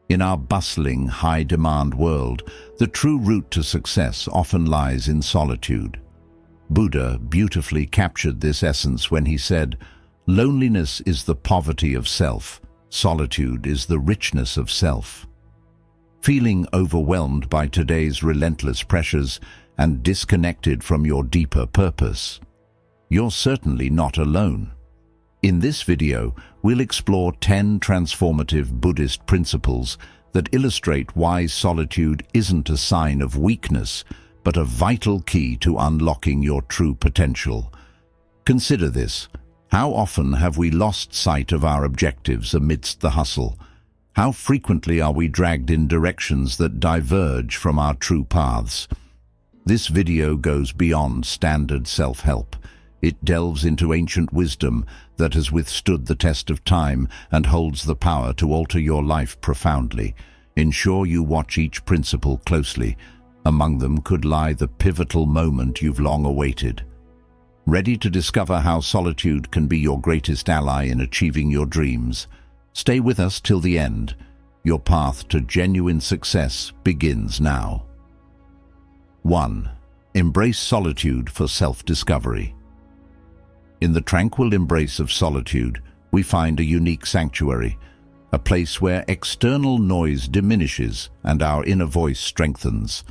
In our bustling, high-demand world, the true route to success often lies in solitude. Buddha beautifully captured this essence when he said, "Loneliness is the poverty of self. Solitude is the richness of self." Feeling overwhelmed by today's relentless pressures and disconnected from your deeper purpose? You're certainly not alone. In this video, we'll explore 10 transformative Buddhist principles that illustrate why solitude isn't a sign of weakness, but a vital key to unlocking your true potential. Consider this. How often have we lost sight of our objectives amidst the hustle? How frequently are we dragged in directions that diverge from our true paths? This video goes beyond standard self-help. It delves into ancient wisdom that has withstood the test of time and holds the power to alter your life profoundly. Ensure you watch each principle closely. Among them could lie the pivotal moment you've long awaited. Ready to discover how solitude can be your greatest ally in achieving your dreams? Stay with us till the end. Your path to genuine success begins now. 1. Embrace solitude for self-discovery. In the tranquil embrace of solitude, we find a unique sanctuary, a place where external noise diminishes and our inner voice strengthens.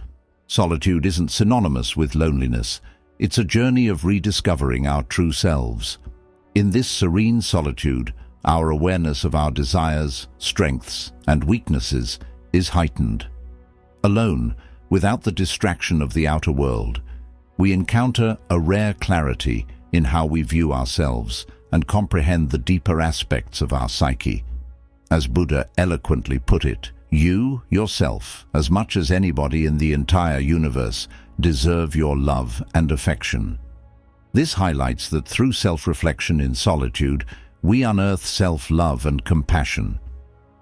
Solitude isn't synonymous with loneliness. It's a journey of rediscovering our true selves. In this serene solitude, our awareness of our desires, strengths, and weaknesses is heightened. Alone, without the distraction of the outer world, we encounter a rare clarity in how we view ourselves and comprehend the deeper aspects of our psyche. As Buddha eloquently put it, you, yourself, as much as anybody in the entire universe, deserve your love and affection. This highlights that through self-reflection in solitude, we unearth self-love and compassion.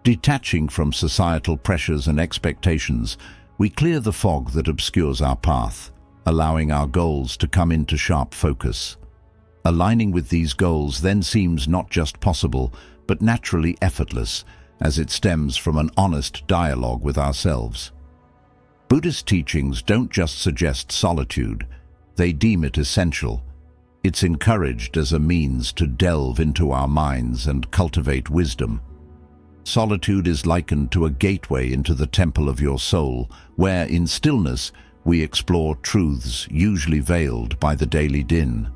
Detaching from societal pressures and expectations, we clear the fog that obscures our path, allowing our goals to come into sharp focus. Aligning with these goals then seems not just possible, but naturally effortless, as it stems from an honest dialogue with ourselves. Buddhist teachings don't just suggest solitude, they deem it essential. It's encouraged as a means to delve into our minds and cultivate wisdom. Solitude is likened to a gateway into the temple of your soul, where in stillness we explore truths usually veiled by the daily din.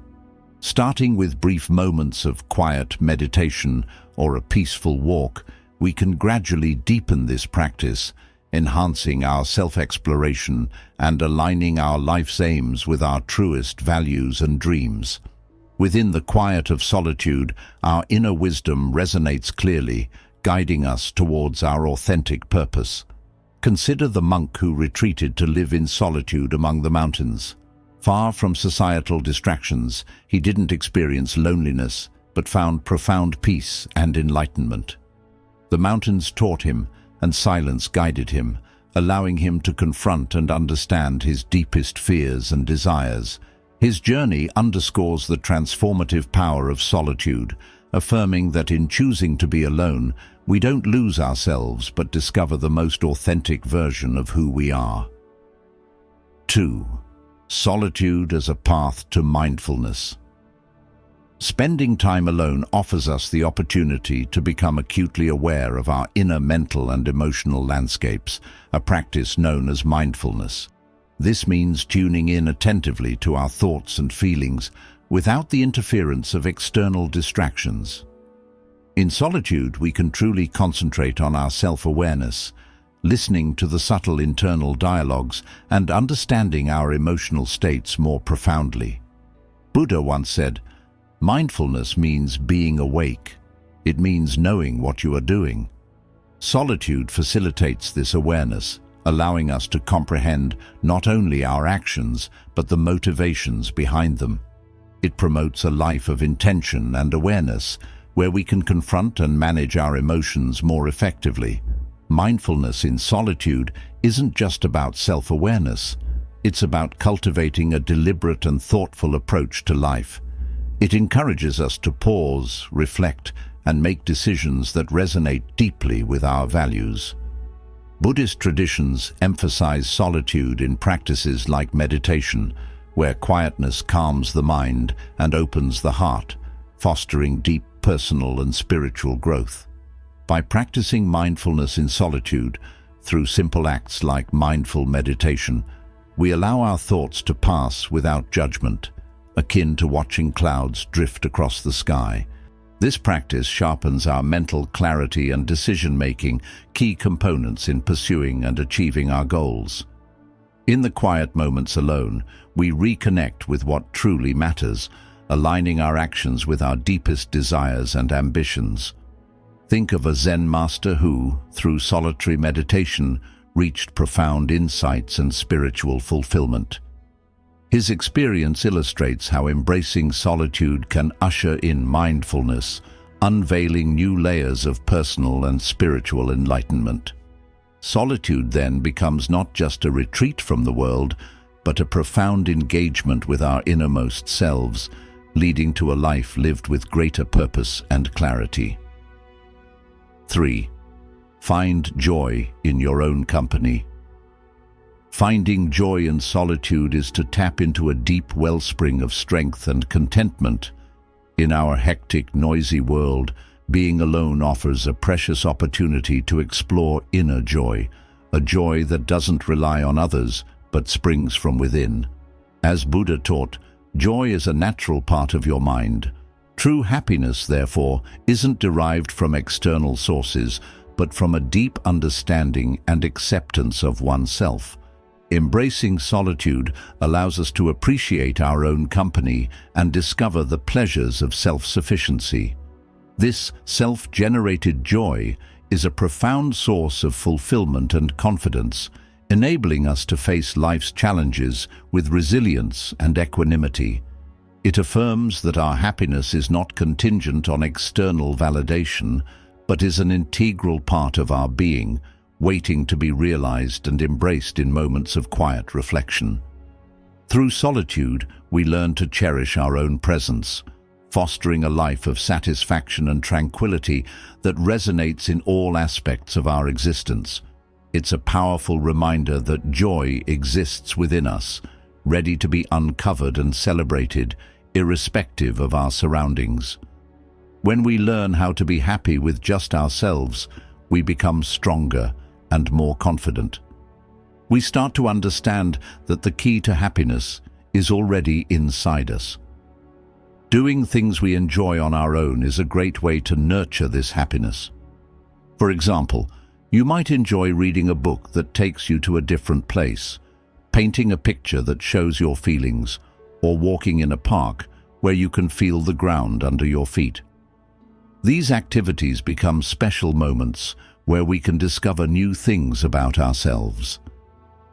Starting with brief moments of quiet meditation or a peaceful walk, we can gradually deepen this practice, enhancing our self-exploration and aligning our life's aims with our truest values and dreams. Within the quiet of solitude, our inner wisdom resonates clearly, guiding us towards our authentic purpose. Consider the monk who retreated to live in solitude among the mountains. Far from societal distractions, he didn't experience loneliness, but found profound peace and enlightenment. The mountains taught him, and silence guided him, allowing him to confront and understand his deepest fears and desires. His journey underscores the transformative power of solitude, affirming that in choosing to be alone, we don't lose ourselves but discover the most authentic version of who we are. 2. Solitude as a path to mindfulness. Spending time alone offers us the opportunity to become acutely aware of our inner mental and emotional landscapes, a practice known as mindfulness. This means tuning in attentively to our thoughts and feelings without the interference of external distractions. In solitude, we can truly concentrate on our self-awareness, listening to the subtle internal dialogues and understanding our emotional states more profoundly. Buddha once said, "Mindfulness means being awake. It means knowing what you are doing." Solitude facilitates this awareness, allowing us to comprehend not only our actions, but the motivations behind them. It promotes a life of intention and awareness, where we can confront and manage our emotions more effectively. Mindfulness in solitude isn't just about self-awareness. It's about cultivating a deliberate and thoughtful approach to life. It encourages us to pause, reflect, and make decisions that resonate deeply with our values. Buddhist traditions emphasize solitude in practices like meditation, where quietness calms the mind and opens the heart, fostering deep personal and spiritual growth. By practicing mindfulness in solitude, through simple acts like mindful meditation, we allow our thoughts to pass without judgment, akin to watching clouds drift across the sky. This practice sharpens our mental clarity and decision-making, key components in pursuing and achieving our goals. In the quiet moments alone, we reconnect with what truly matters, aligning our actions with our deepest desires and ambitions. Think of a Zen master who, through solitary meditation, reached profound insights and spiritual fulfillment. His experience illustrates how embracing solitude can usher in mindfulness, unveiling new layers of personal and spiritual enlightenment. Solitude then becomes not just a retreat from the world, but a profound engagement with our innermost selves, leading to a life lived with greater purpose and clarity. 3. Find joy in your own company. Finding joy in solitude is to tap into a deep wellspring of strength and contentment. In our hectic, noisy world, being alone offers a precious opportunity to explore inner joy, a joy that doesn't rely on others, but springs from within. As Buddha taught, joy is a natural part of your mind. True happiness, therefore, isn't derived from external sources, but from a deep understanding and acceptance of oneself. Embracing solitude allows us to appreciate our own company and discover the pleasures of self-sufficiency. This self-generated joy is a profound source of fulfillment and confidence, enabling us to face life's challenges with resilience and equanimity. It affirms that our happiness is not contingent on external validation, but is an integral part of our being, waiting to be realized and embraced in moments of quiet reflection. Through solitude, we learn to cherish our own presence, fostering a life of satisfaction and tranquility that resonates in all aspects of our existence. It's a powerful reminder that joy exists within us, ready to be uncovered and celebrated, irrespective of our surroundings. When we learn how to be happy with just ourselves, we become stronger and more confident. We start to understand that the key to happiness is already inside us. Doing things we enjoy on our own is a great way to nurture this happiness. For example, you might enjoy reading a book that takes you to a different place, painting a picture that shows your feelings, or walking in a park where you can feel the ground under your feet. These activities become special moments where we can discover new things about ourselves.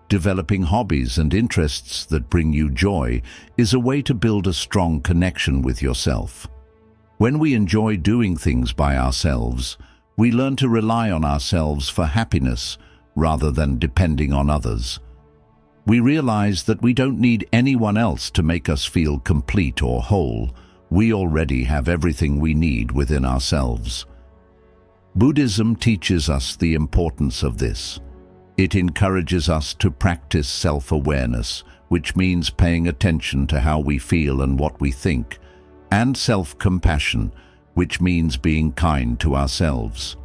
Developing hobbies and interests that bring you joy is a way to build a strong connection with yourself. When we enjoy doing things by ourselves, we learn to rely on ourselves for happiness rather than depending on others. We realize that we don't need anyone else to make us feel complete or whole. We already have everything we need within ourselves. Buddhism teaches us the importance of this. It encourages us to practice self-awareness, which means paying attention to how we feel and what we think, and self-compassion, which means being kind to ourselves.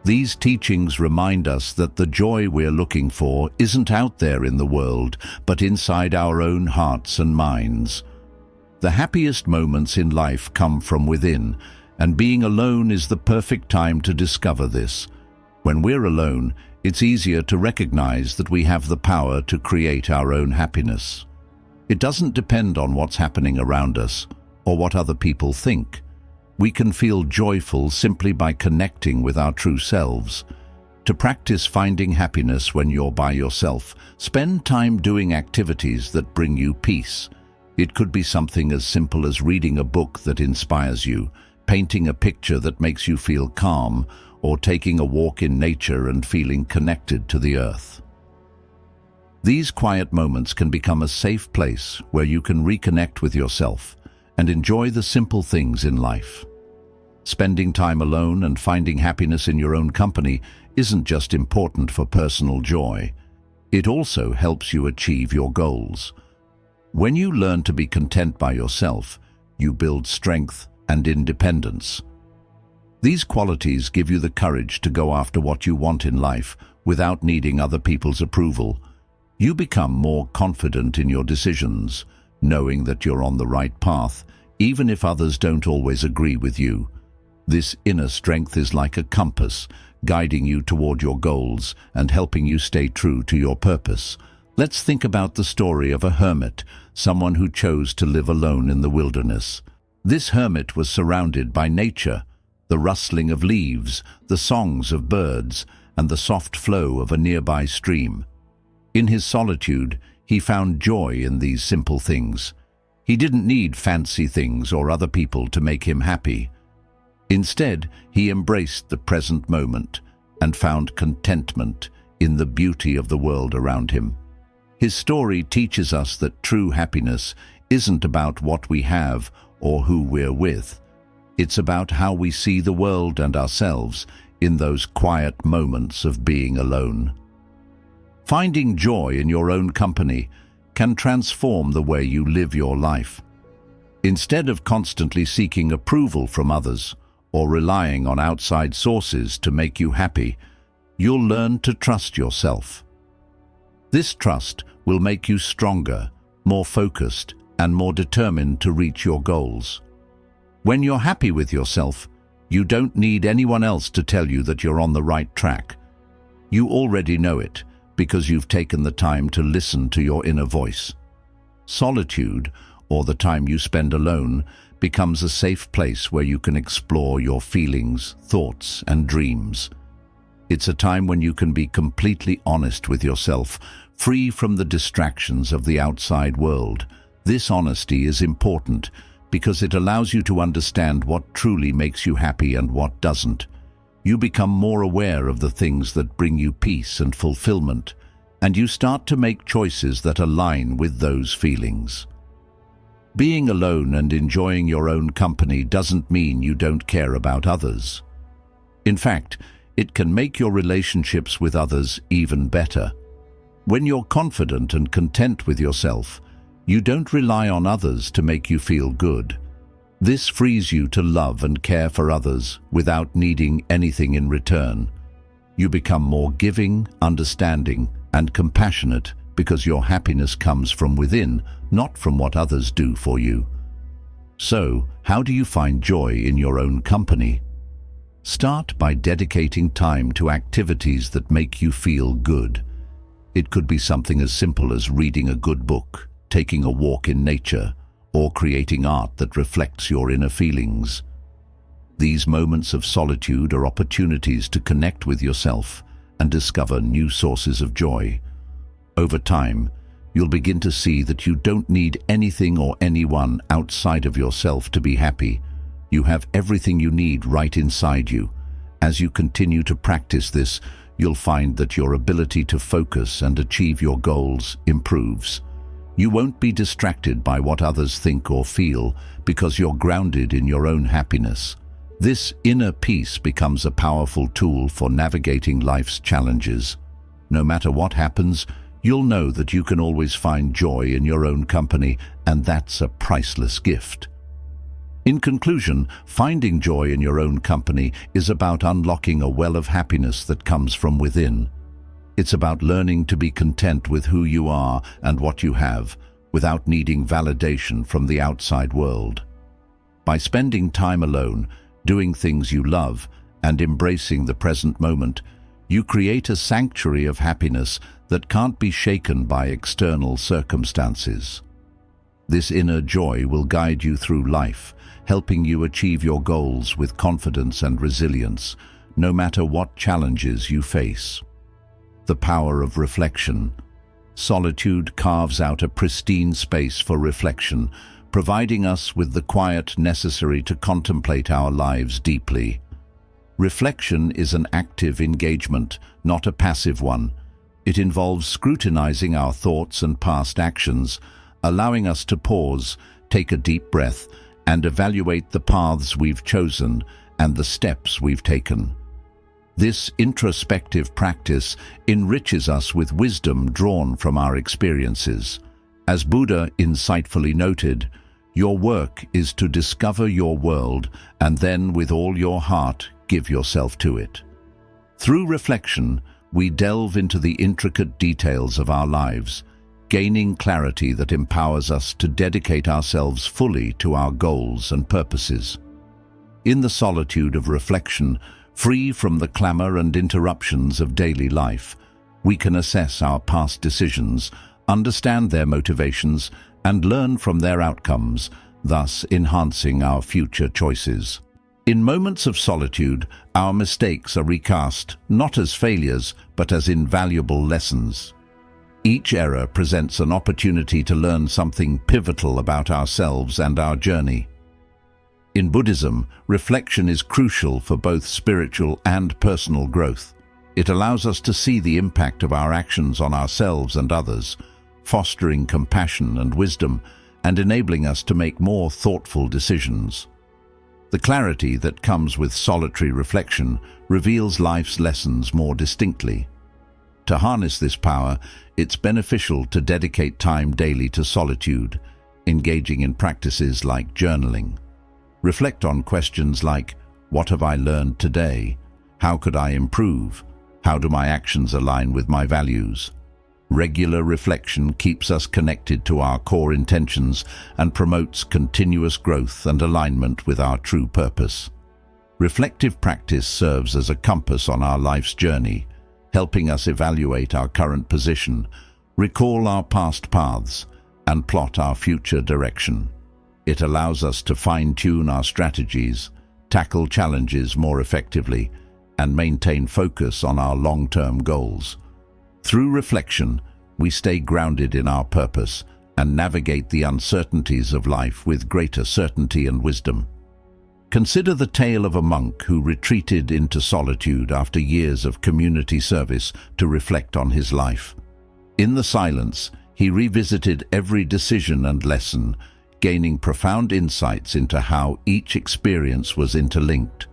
These teachings remind us that the joy we're looking for isn't out there in the world, but inside our own hearts and minds. The happiest moments in life come from within, and being alone is the perfect time to discover this. When we're alone, it's easier to recognize that we have the power to create our own happiness. It doesn't depend on what's happening around us or what other people think. We can feel joyful simply by connecting with our true selves. To practice finding happiness when you're by yourself, spend time doing activities that bring you peace. It could be something as simple as reading a book that inspires you, painting a picture that makes you feel calm, or taking a walk in nature and feeling connected to the earth. These quiet moments can become a safe place where you can reconnect with yourself and enjoy the simple things in life. Spending time alone and finding happiness in your own company isn't just important for personal joy. It also helps you achieve your goals. When you learn to be content by yourself, you build strength and independence. These qualities give you the courage to go after what you want in life without needing other people's approval. You become more confident in your decisions, knowing that you're on the right path, even if others don't always agree with you. This inner strength is like a compass, guiding you toward your goals and helping you stay true to your purpose. Let's think about the story of a hermit, someone who chose to live alone in the wilderness. This hermit was surrounded by nature, the rustling of leaves, the songs of birds, and the soft flow of a nearby stream. In his solitude, he found joy in these simple things. He didn't need fancy things or other people to make him happy. Instead, he embraced the present moment and found contentment in the beauty of the world around him. His story teaches us that true happiness isn't about what we have or who we're with. It's about how we see the world and ourselves in those quiet moments of being alone. Finding joy in your own company can transform the way you live your life. Instead of constantly seeking approval from others or relying on outside sources to make you happy, you'll learn to trust yourself. This trust will make you stronger, more focused, and more determined to reach your goals. When you're happy with yourself, you don't need anyone else to tell you that you're on the right track. You already know it because you've taken the time to listen to your inner voice. Solitude, or the time you spend alone, becomes a safe place where you can explore your feelings, thoughts, and dreams. It's a time when you can be completely honest with yourself, free from the distractions of the outside world. This honesty is important because it allows you to understand what truly makes you happy and what doesn't. You become more aware of the things that bring you peace and fulfillment, and you start to make choices that align with those feelings. Being alone and enjoying your own company doesn't mean you don't care about others. In fact, it can make your relationships with others even better. When you're confident and content with yourself, you don't rely on others to make you feel good. This frees you to love and care for others without needing anything in return. You become more giving, understanding, and compassionate because your happiness comes from within, not from what others do for you. So, how do you find joy in your own company? Start by dedicating time to activities that make you feel good. It could be something as simple as reading a good book, taking a walk in nature, or creating art that reflects your inner feelings. These moments of solitude are opportunities to connect with yourself and discover new sources of joy. Over time, you'll begin to see that you don't need anything or anyone outside of yourself to be happy. You have everything you need right inside you. As you continue to practice this, you'll find that your ability to focus and achieve your goals improves. You won't be distracted by what others think or feel because you're grounded in your own happiness. This inner peace becomes a powerful tool for navigating life's challenges. No matter what happens, you'll know that you can always find joy in your own company, and that's a priceless gift. In conclusion, finding joy in your own company is about unlocking a well of happiness that comes from within. It's about learning to be content with who you are and what you have, without needing validation from the outside world. By spending time alone, doing things you love, and embracing the present moment, you create a sanctuary of happiness that can't be shaken by external circumstances. This inner joy will guide you through life, helping you achieve your goals with confidence and resilience, no matter what challenges you face. The power of reflection. Solitude carves out a pristine space for reflection, providing us with the quiet necessary to contemplate our lives deeply. Reflection is an active engagement, not a passive one. It involves scrutinizing our thoughts and past actions, allowing us to pause, take a deep breath, and evaluate the paths we've chosen and the steps we've taken. This introspective practice enriches us with wisdom drawn from our experiences. As Buddha insightfully noted, your work is to discover your world and then with all your heart give yourself to it. Through reflection, we delve into the intricate details of our lives, gaining clarity that empowers us to dedicate ourselves fully to our goals and purposes. In the solitude of reflection, free from the clamor and interruptions of daily life, we can assess our past decisions, understand their motivations, and learn from their outcomes, thus enhancing our future choices. In moments of solitude, our mistakes are recast not as failures, but as invaluable lessons. Each error presents an opportunity to learn something pivotal about ourselves and our journey. In Buddhism, reflection is crucial for both spiritual and personal growth. It allows us to see the impact of our actions on ourselves and others, fostering compassion and wisdom, and enabling us to make more thoughtful decisions. The clarity that comes with solitary reflection reveals life's lessons more distinctly. To harness this power, it's beneficial to dedicate time daily to solitude, engaging in practices like journaling. Reflect on questions like, what have I learned today? How could I improve? How do my actions align with my values? Regular reflection keeps us connected to our core intentions and promotes continuous growth and alignment with our true purpose. Reflective practice serves as a compass on our life's journey, helping us evaluate our current position, recall our past paths, and plot our future direction. It allows us to fine-tune our strategies, tackle challenges more effectively, and maintain focus on our long-term goals. Through reflection, we stay grounded in our purpose and navigate the uncertainties of life with greater certainty and wisdom. Consider the tale of a monk who retreated into solitude after years of community service to reflect on his life. In the silence, he revisited every decision and lesson, gaining profound insights into how each experience was interlinked.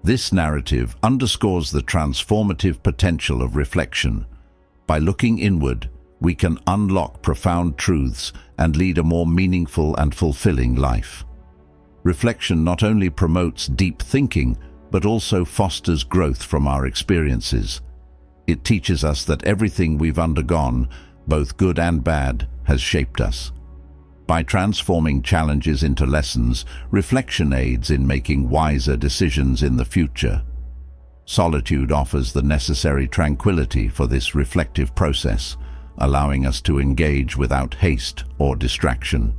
This narrative underscores the transformative potential of reflection. By looking inward, we can unlock profound truths and lead a more meaningful and fulfilling life. Reflection not only promotes deep thinking, but also fosters growth from our experiences. It teaches us that everything we've undergone, both good and bad, has shaped us. By transforming challenges into lessons, reflection aids in making wiser decisions in the future. Solitude offers the necessary tranquility for this reflective process, allowing us to engage without haste or distraction.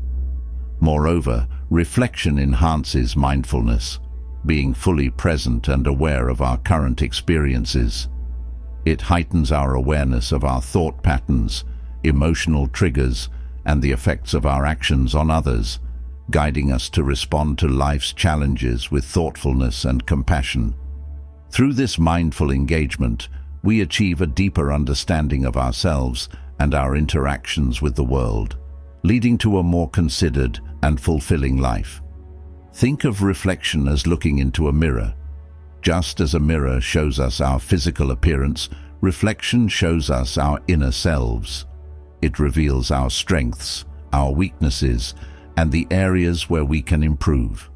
Moreover, reflection enhances mindfulness, being fully present and aware of our current experiences. It heightens our awareness of our thought patterns, emotional triggers, and the effects of our actions on others, guiding us to respond to life's challenges with thoughtfulness and compassion. Through this mindful engagement, we achieve a deeper understanding of ourselves and our interactions with the world, leading to a more considered and fulfilling life. Think of reflection as looking into a mirror. Just as a mirror shows us our physical appearance, reflection shows us our inner selves. It reveals our strengths, our weaknesses, and the areas where we can improve.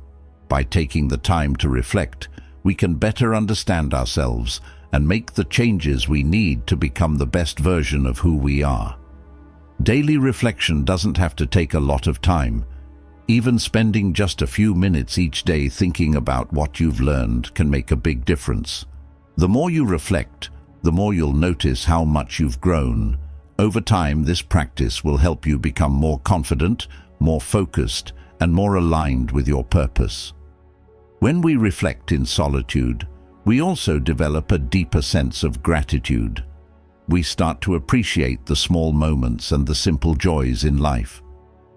By taking the time to reflect, we can better understand ourselves and make the changes we need to become the best version of who we are. Daily reflection doesn't have to take a lot of time. Even spending just a few minutes each day thinking about what you've learned can make a big difference. The more you reflect, the more you'll notice how much you've grown. Over time, this practice will help you become more confident, more focused, and more aligned with your purpose. When we reflect in solitude, we also develop a deeper sense of gratitude. We start to appreciate the small moments and the simple joys in life.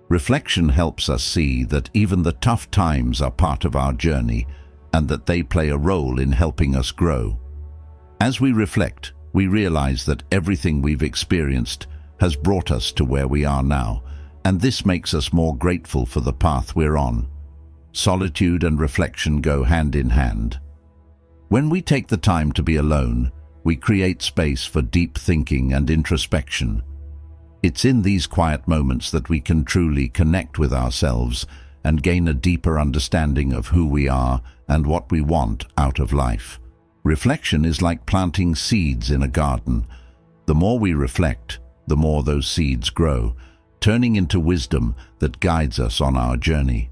Reflection helps us see that even the tough times are part of our journey and that they play a role in helping us grow. As we reflect, we realize that everything we've experienced has brought us to where we are now, and this makes us more grateful for the path we're on. Solitude and reflection go hand in hand. When we take the time to be alone, we create space for deep thinking and introspection. It's in these quiet moments that we can truly connect with ourselves and gain a deeper understanding of who we are and what we want out of life. Reflection is like planting seeds in a garden. The more we reflect, the more those seeds grow, turning into wisdom that guides us on our journey.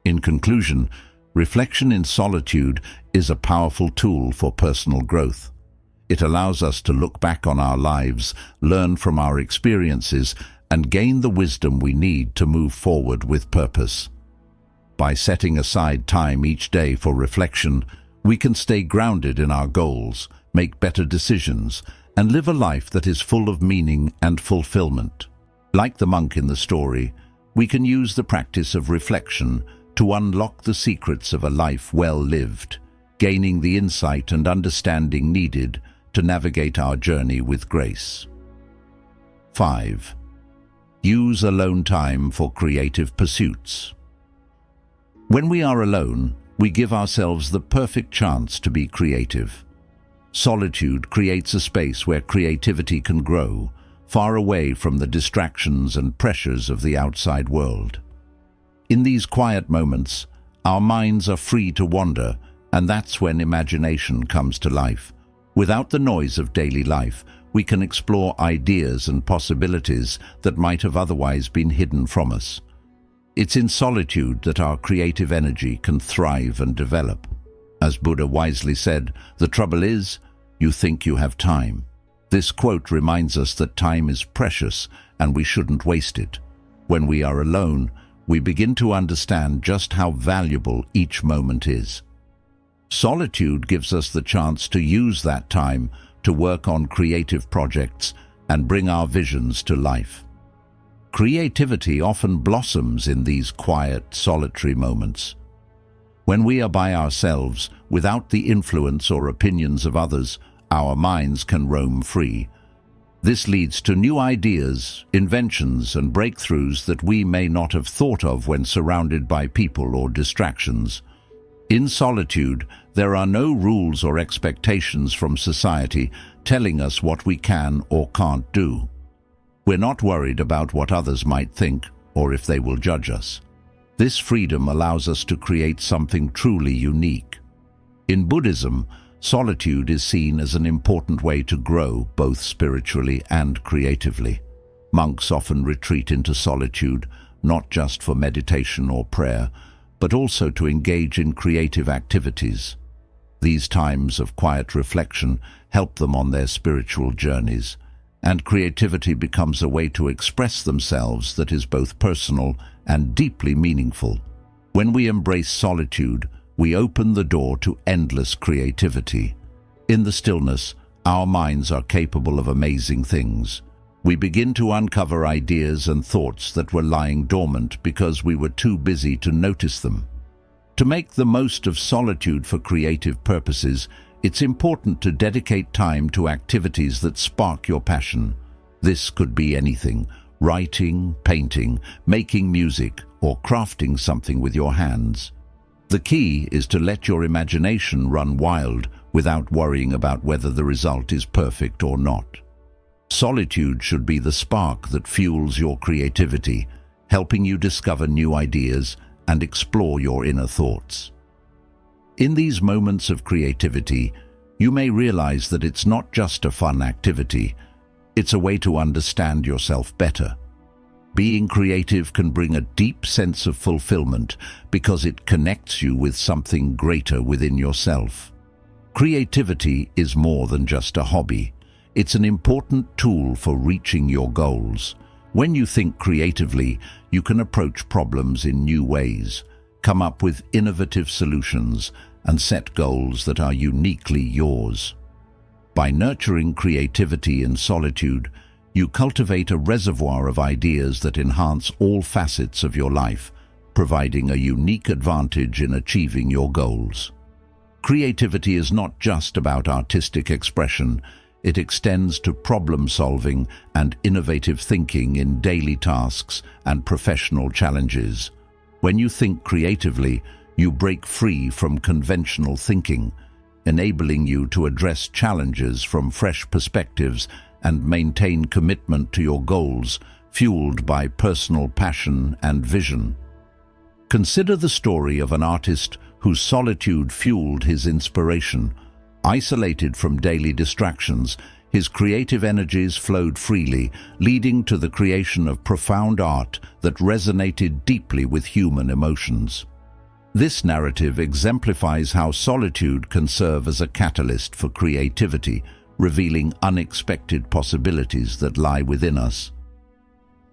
In conclusion, reflection in solitude is a powerful tool for personal growth. It allows us to look back on our lives, learn from our experiences, and gain the wisdom we need to move forward with purpose. By setting aside time each day for reflection, we can stay grounded in our goals, make better decisions, and live a life that is full of meaning and fulfillment. Like the monk in the story, we can use the practice of reflection to unlock the secrets of a life well lived, gaining the insight and understanding needed to navigate our journey with grace. 5. Use alone time for creative pursuits. When we are alone, we give ourselves the perfect chance to be creative. Solitude creates a space where creativity can grow, far away from the distractions and pressures of the outside world. In these quiet moments, our minds are free to wander, and that's when imagination comes to life. Without the noise of daily life, we can explore ideas and possibilities that might have otherwise been hidden from us. It's in solitude that our creative energy can thrive and develop. As Buddha wisely said, "The trouble is, you think you have time." This quote reminds us that time is precious and we shouldn't waste it. When we are alone, we begin to understand just how valuable each moment is. Solitude gives us the chance to use that time to work on creative projects and bring our visions to life. Creativity often blossoms in these quiet, solitary moments. When we are by ourselves, without the influence or opinions of others, our minds can roam free. This leads to new ideas, inventions, and breakthroughs that we may not have thought of when surrounded by people or distractions. In solitude, there are no rules or expectations from society telling us what we can or can't do. We're not worried about what others might think or if they will judge us. This freedom allows us to create something truly unique. In Buddhism, solitude is seen as an important way to grow both spiritually and creatively. Monks often retreat into solitude, not just for meditation or prayer, but also to engage in creative activities. These times of quiet reflection help them on their spiritual journeys, and creativity becomes a way to express themselves that is both personal and deeply meaningful. When we embrace solitude, we open the door to endless creativity. In the stillness, our minds are capable of amazing things. We begin to uncover ideas and thoughts that were lying dormant because we were too busy to notice them. To make the most of solitude for creative purposes, it's important to dedicate time to activities that spark your passion. This could be anything: writing, painting, making music, or crafting something with your hands. The key is to let your imagination run wild without worrying about whether the result is perfect or not. Solitude should be the spark that fuels your creativity, helping you discover new ideas and explore your inner thoughts. In these moments of creativity, you may realize that it's not just a fun activity, it's a way to understand yourself better. Being creative can bring a deep sense of fulfillment because it connects you with something greater within yourself. Creativity is more than just a hobby. It's an important tool for reaching your goals. When you think creatively, you can approach problems in new ways, come up with innovative solutions, and set goals that are uniquely yours. By nurturing creativity in solitude, you cultivate a reservoir of ideas that enhance all facets of your life, providing a unique advantage in achieving your goals. Creativity is not just about artistic expression. It extends to problem-solving and innovative thinking in daily tasks and professional challenges. When you think creatively, you break free from conventional thinking, enabling you to address challenges from fresh perspectives and maintain commitment to your goals, fueled by personal passion and vision. Consider the story of an artist whose solitude fueled his inspiration. Isolated from daily distractions, his creative energies flowed freely, leading to the creation of profound art that resonated deeply with human emotions. This narrative exemplifies how solitude can serve as a catalyst for creativity, revealing unexpected possibilities that lie within us.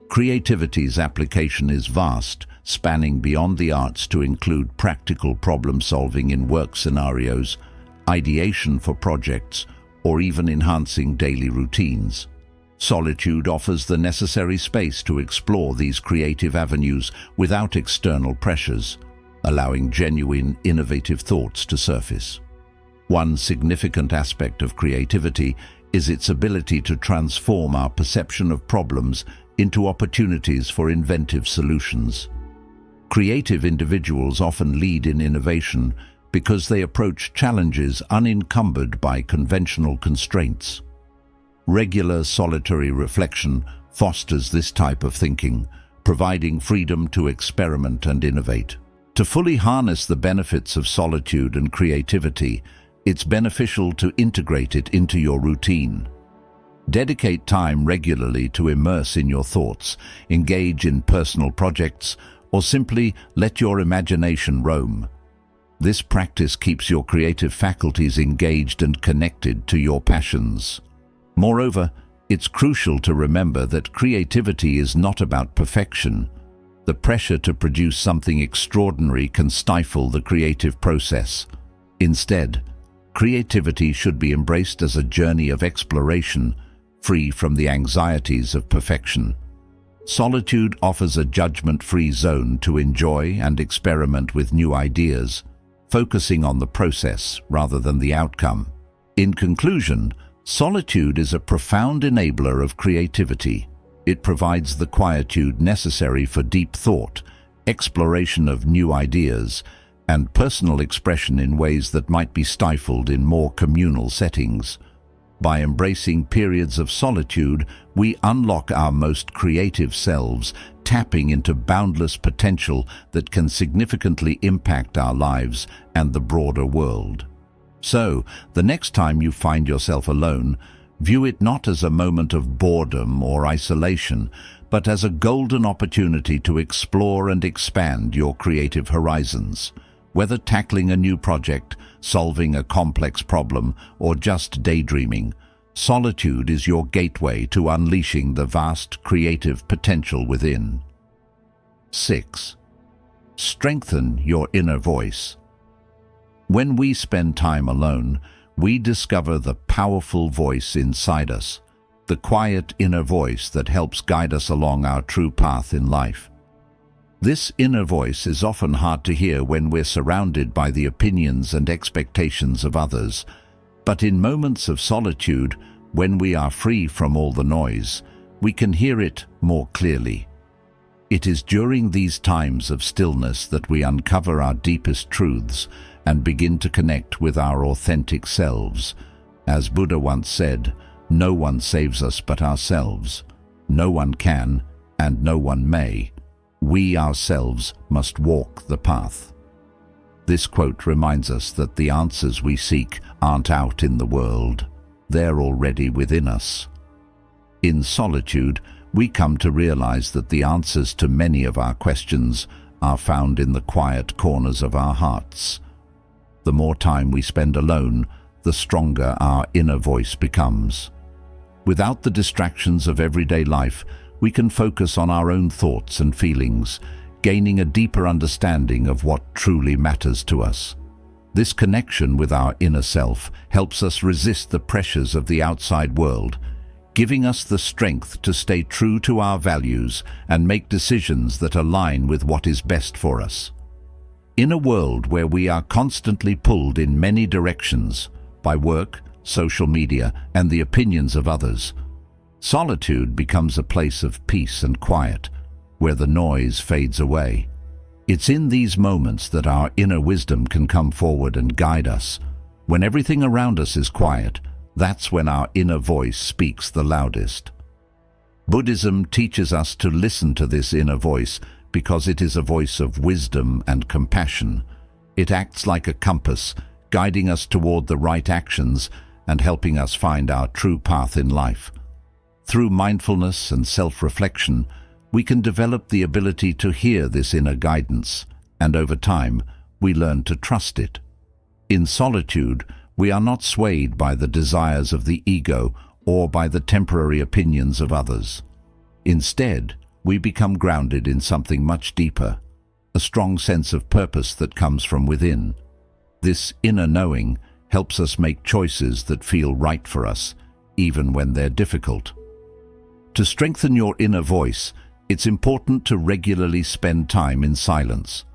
Creativity's application is vast, spanning beyond the arts to include practical problem-solving in work scenarios, ideation for projects, or even enhancing daily routines. Solitude offers the necessary space to explore these creative avenues without external pressures, allowing genuine, innovative thoughts to surface. One significant aspect of creativity is its ability to transform our perception of problems into opportunities for inventive solutions. Creative individuals often lead in innovation because they approach challenges unencumbered by conventional constraints. Regular solitary reflection fosters this type of thinking, providing freedom to experiment and innovate. To fully harness the benefits of solitude and creativity, it's beneficial to integrate it into your routine. Dedicate time regularly to immerse in your thoughts, engage in personal projects, or simply let your imagination roam. This practice keeps your creative faculties engaged and connected to your passions. Moreover, it's crucial to remember that creativity is not about perfection. The pressure to produce something extraordinary can stifle the creative process. Instead, creativity should be embraced as a journey of exploration, free from the anxieties of perfection. Solitude offers a judgment-free zone to enjoy and experiment with new ideas, focusing on the process rather than the outcome. In conclusion, solitude is a profound enabler of creativity. It provides the quietude necessary for deep thought, exploration of new ideas, and personal expression in ways that might be stifled in more communal settings. By embracing periods of solitude, we unlock our most creative selves, tapping into boundless potential that can significantly impact our lives and the broader world. So, the next time you find yourself alone, view it not as a moment of boredom or isolation, but as a golden opportunity to explore and expand your creative horizons. Whether tackling a new project, solving a complex problem, or just daydreaming, solitude is your gateway to unleashing the vast creative potential within. 6. Strengthen your inner voice. When we spend time alone, we discover the powerful voice inside us, the quiet inner voice that helps guide us along our true path in life. This inner voice is often hard to hear when we're surrounded by the opinions and expectations of others, but in moments of solitude, when we are free from all the noise, we can hear it more clearly. It is during these times of stillness that we uncover our deepest truths and begin to connect with our authentic selves. As Buddha once said, "No one saves us but ourselves. No one can, and no one may. We ourselves must walk the path." This quote reminds us that the answers we seek aren't out in the world. They're already within us. In solitude, we come to realize that the answers to many of our questions are found in the quiet corners of our hearts. The more time we spend alone, the stronger our inner voice becomes. Without the distractions of everyday life, we can focus on our own thoughts and feelings, gaining a deeper understanding of what truly matters to us. This connection with our inner self helps us resist the pressures of the outside world, giving us the strength to stay true to our values and make decisions that align with what is best for us. In a world where we are constantly pulled in many directions by work, social media, and the opinions of others, solitude becomes a place of peace and quiet, where the noise fades away. It's in these moments that our inner wisdom can come forward and guide us, When everything around us is quiet, that's when our inner voice speaks the loudest. Buddhism teaches us to listen to this inner voice because it is a voice of wisdom and compassion. It acts like a compass, guiding us toward the right actions and helping us find our true path in life. Through mindfulness and self-reflection, we can develop the ability to hear this inner guidance, and over time, we learn to trust it. In solitude, we are not swayed by the desires of the ego or by the temporary opinions of others. Instead, we become grounded in something much deeper, a strong sense of purpose that comes from within. This inner knowing helps us make choices that feel right for us, even when they're difficult. To strengthen your inner voice, it's important to regularly spend time in silence.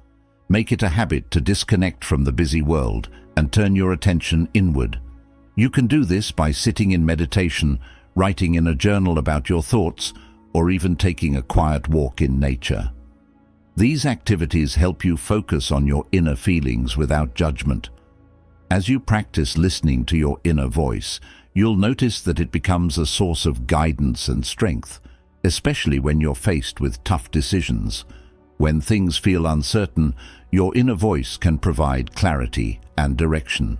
Make it a habit to disconnect from the busy world and turn your attention inward. You can do this by sitting in meditation, writing in a journal about your thoughts, or even taking a quiet walk in nature. These activities help you focus on your inner feelings without judgment. As you practice listening to your inner voice, you'll notice that it becomes a source of guidance and strength, especially when you're faced with tough decisions. When things feel uncertain, your inner voice can provide clarity and direction.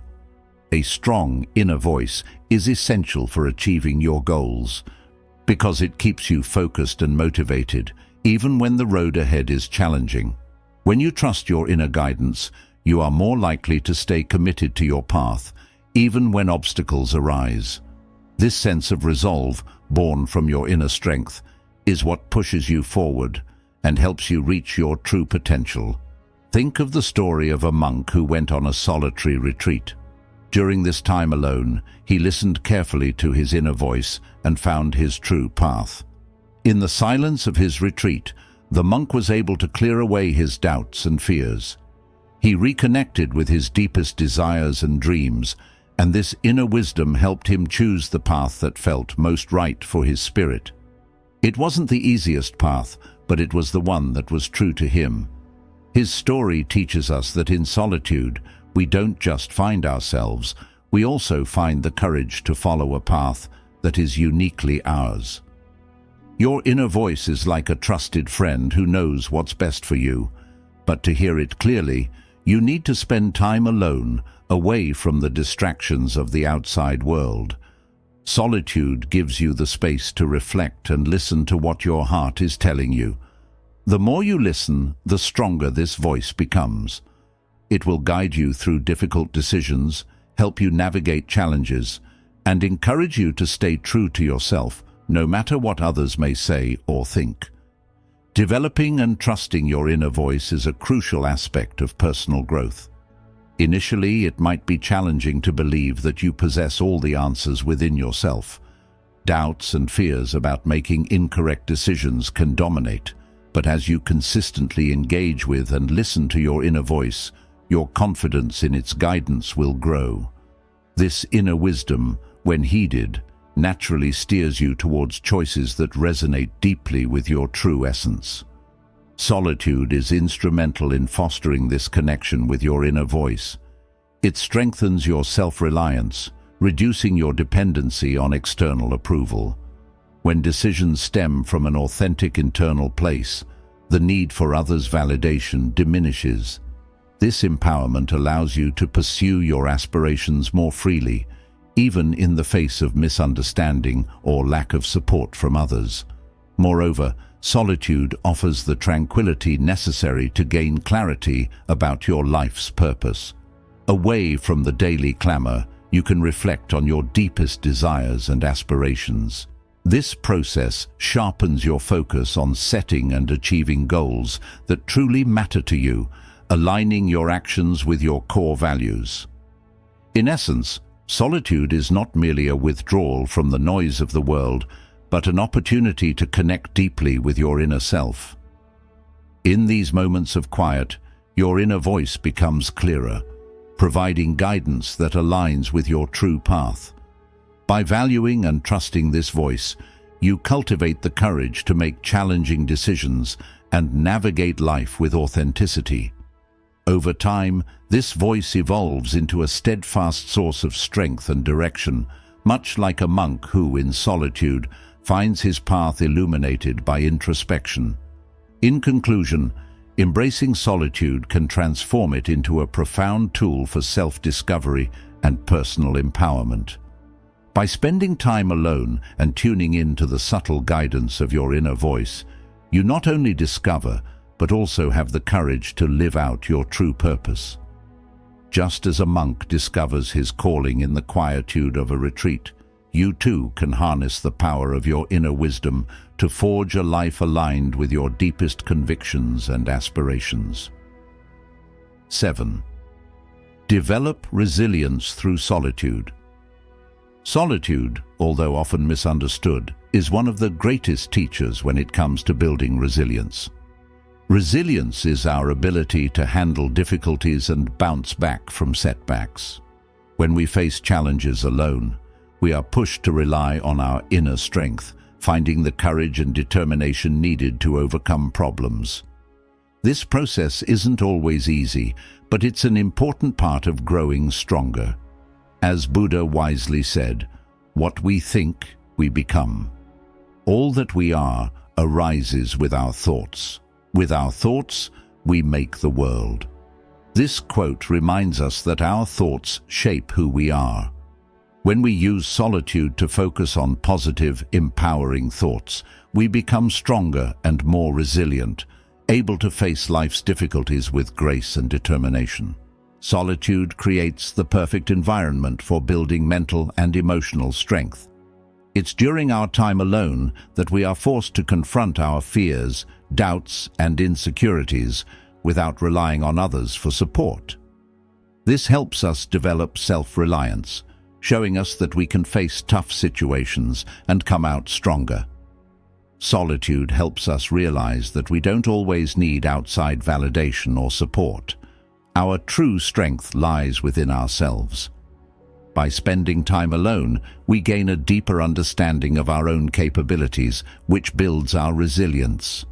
A strong inner voice is essential for achieving your goals because it keeps you focused and motivated, even when the road ahead is challenging. When you trust your inner guidance, you are more likely to stay committed to your path, even when obstacles arise. This sense of resolve, born from your inner strength, is what pushes you forward and helps you reach your true potential. Think of the story of a monk who went on a solitary retreat. During this time alone, he listened carefully to his inner voice and found his true path. In the silence of his retreat, the monk was able to clear away his doubts and fears. He reconnected with his deepest desires and dreams, and this inner wisdom helped him choose the path that felt most right for his spirit. It wasn't the easiest path, but it was the one that was true to him. His story teaches us that in solitude, we don't just find ourselves, we also find the courage to follow a path that is uniquely ours. Your inner voice is like a trusted friend who knows what's best for you, but to hear it clearly, you need to spend time alone, away from the distractions of the outside world. Solitude gives you the space to reflect and listen to what your heart is telling you. The more you listen, the stronger this voice becomes. It will guide you through difficult decisions, help you navigate challenges, and encourage you to stay true to yourself, no matter what others may say or think. Developing and trusting your inner voice is a crucial aspect of personal growth. Initially, it might be challenging to believe that you possess all the answers within yourself. Doubts and fears about making incorrect decisions can dominate, but as you consistently engage with and listen to your inner voice, your confidence in its guidance will grow. This inner wisdom, when heeded, naturally steers you towards choices that resonate deeply with your true essence. Solitude is instrumental in fostering this connection with your inner voice. It strengthens your self-reliance, reducing your dependency on external approval. When decisions stem from an authentic internal place, the need for others' validation diminishes. This empowerment allows you to pursue your aspirations more freely, even in the face of misunderstanding or lack of support from others. Moreover, solitude offers the tranquility necessary to gain clarity about your life's purpose. Away from the daily clamor, you can reflect on your deepest desires and aspirations. This process sharpens your focus on setting and achieving goals that truly matter to you, aligning your actions with your core values. In essence, solitude is not merely a withdrawal from the noise of the world, but an opportunity to connect deeply with your inner self. In these moments of quiet, your inner voice becomes clearer, providing guidance that aligns with your true path. By valuing and trusting this voice, you cultivate the courage to make challenging decisions and navigate life with authenticity. Over time, this voice evolves into a steadfast source of strength and direction, much like a monk who, in solitude, finds his path illuminated by introspection. In conclusion, embracing solitude can transform it into a profound tool for self-discovery and personal empowerment. By spending time alone and tuning in to the subtle guidance of your inner voice, you not only discover, but also have the courage to live out your true purpose. Just as a monk discovers his calling in the quietude of a retreat, you too can harness the power of your inner wisdom to forge a life aligned with your deepest convictions and aspirations. 7. Develop resilience through solitude. Solitude, although often misunderstood, is one of the greatest teachers when it comes to building resilience. Resilience is our ability to handle difficulties and bounce back from setbacks. When we face challenges alone, we are pushed to rely on our inner strength, finding the courage and determination needed to overcome problems. This process isn't always easy, but it's an important part of growing stronger. As Buddha wisely said, "What we think, we become." All that we are arises with our thoughts. With our thoughts, we make the world. This quote reminds us that our thoughts shape who we are. When we use solitude to focus on positive, empowering thoughts, we become stronger and more resilient, able to face life's difficulties with grace and determination. Solitude creates the perfect environment for building mental and emotional strength. It's during our time alone that we are forced to confront our fears, doubts, and insecurities without relying on others for support. This helps us develop self-reliance, showing us that we can face tough situations and come out stronger. Solitude helps us realize that we don't always need outside validation or support. Our true strength lies within ourselves. By spending time alone, we gain a deeper understanding of our own capabilities, which builds our resilience.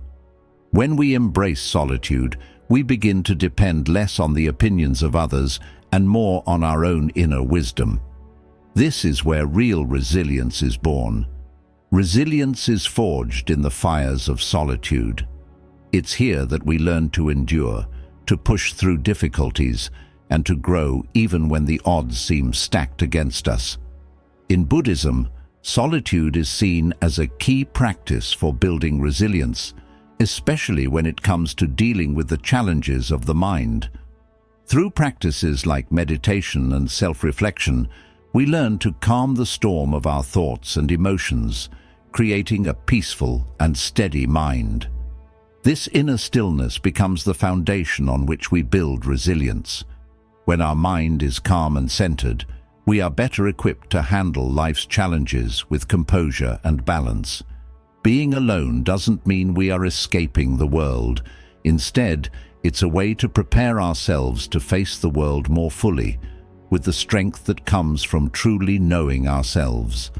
When we embrace solitude, we begin to depend less on the opinions of others and more on our own inner wisdom. This is where real resilience is born. Resilience is forged in the fires of solitude. It's here that we learn to endure, to push through difficulties, and to grow even when the odds seem stacked against us. In Buddhism, solitude is seen as a key practice for building resilience, especially when it comes to dealing with the challenges of the mind. Through practices like meditation and self-reflection, we learn to calm the storm of our thoughts and emotions, creating a peaceful and steady mind. This inner stillness becomes the foundation on which we build resilience. When our mind is calm and centered, we are better equipped to handle life's challenges with composure and balance. Being alone doesn't mean we are escaping the world. Instead, it's a way to prepare ourselves to face the world more fully, with the strength that comes from truly knowing ourselves.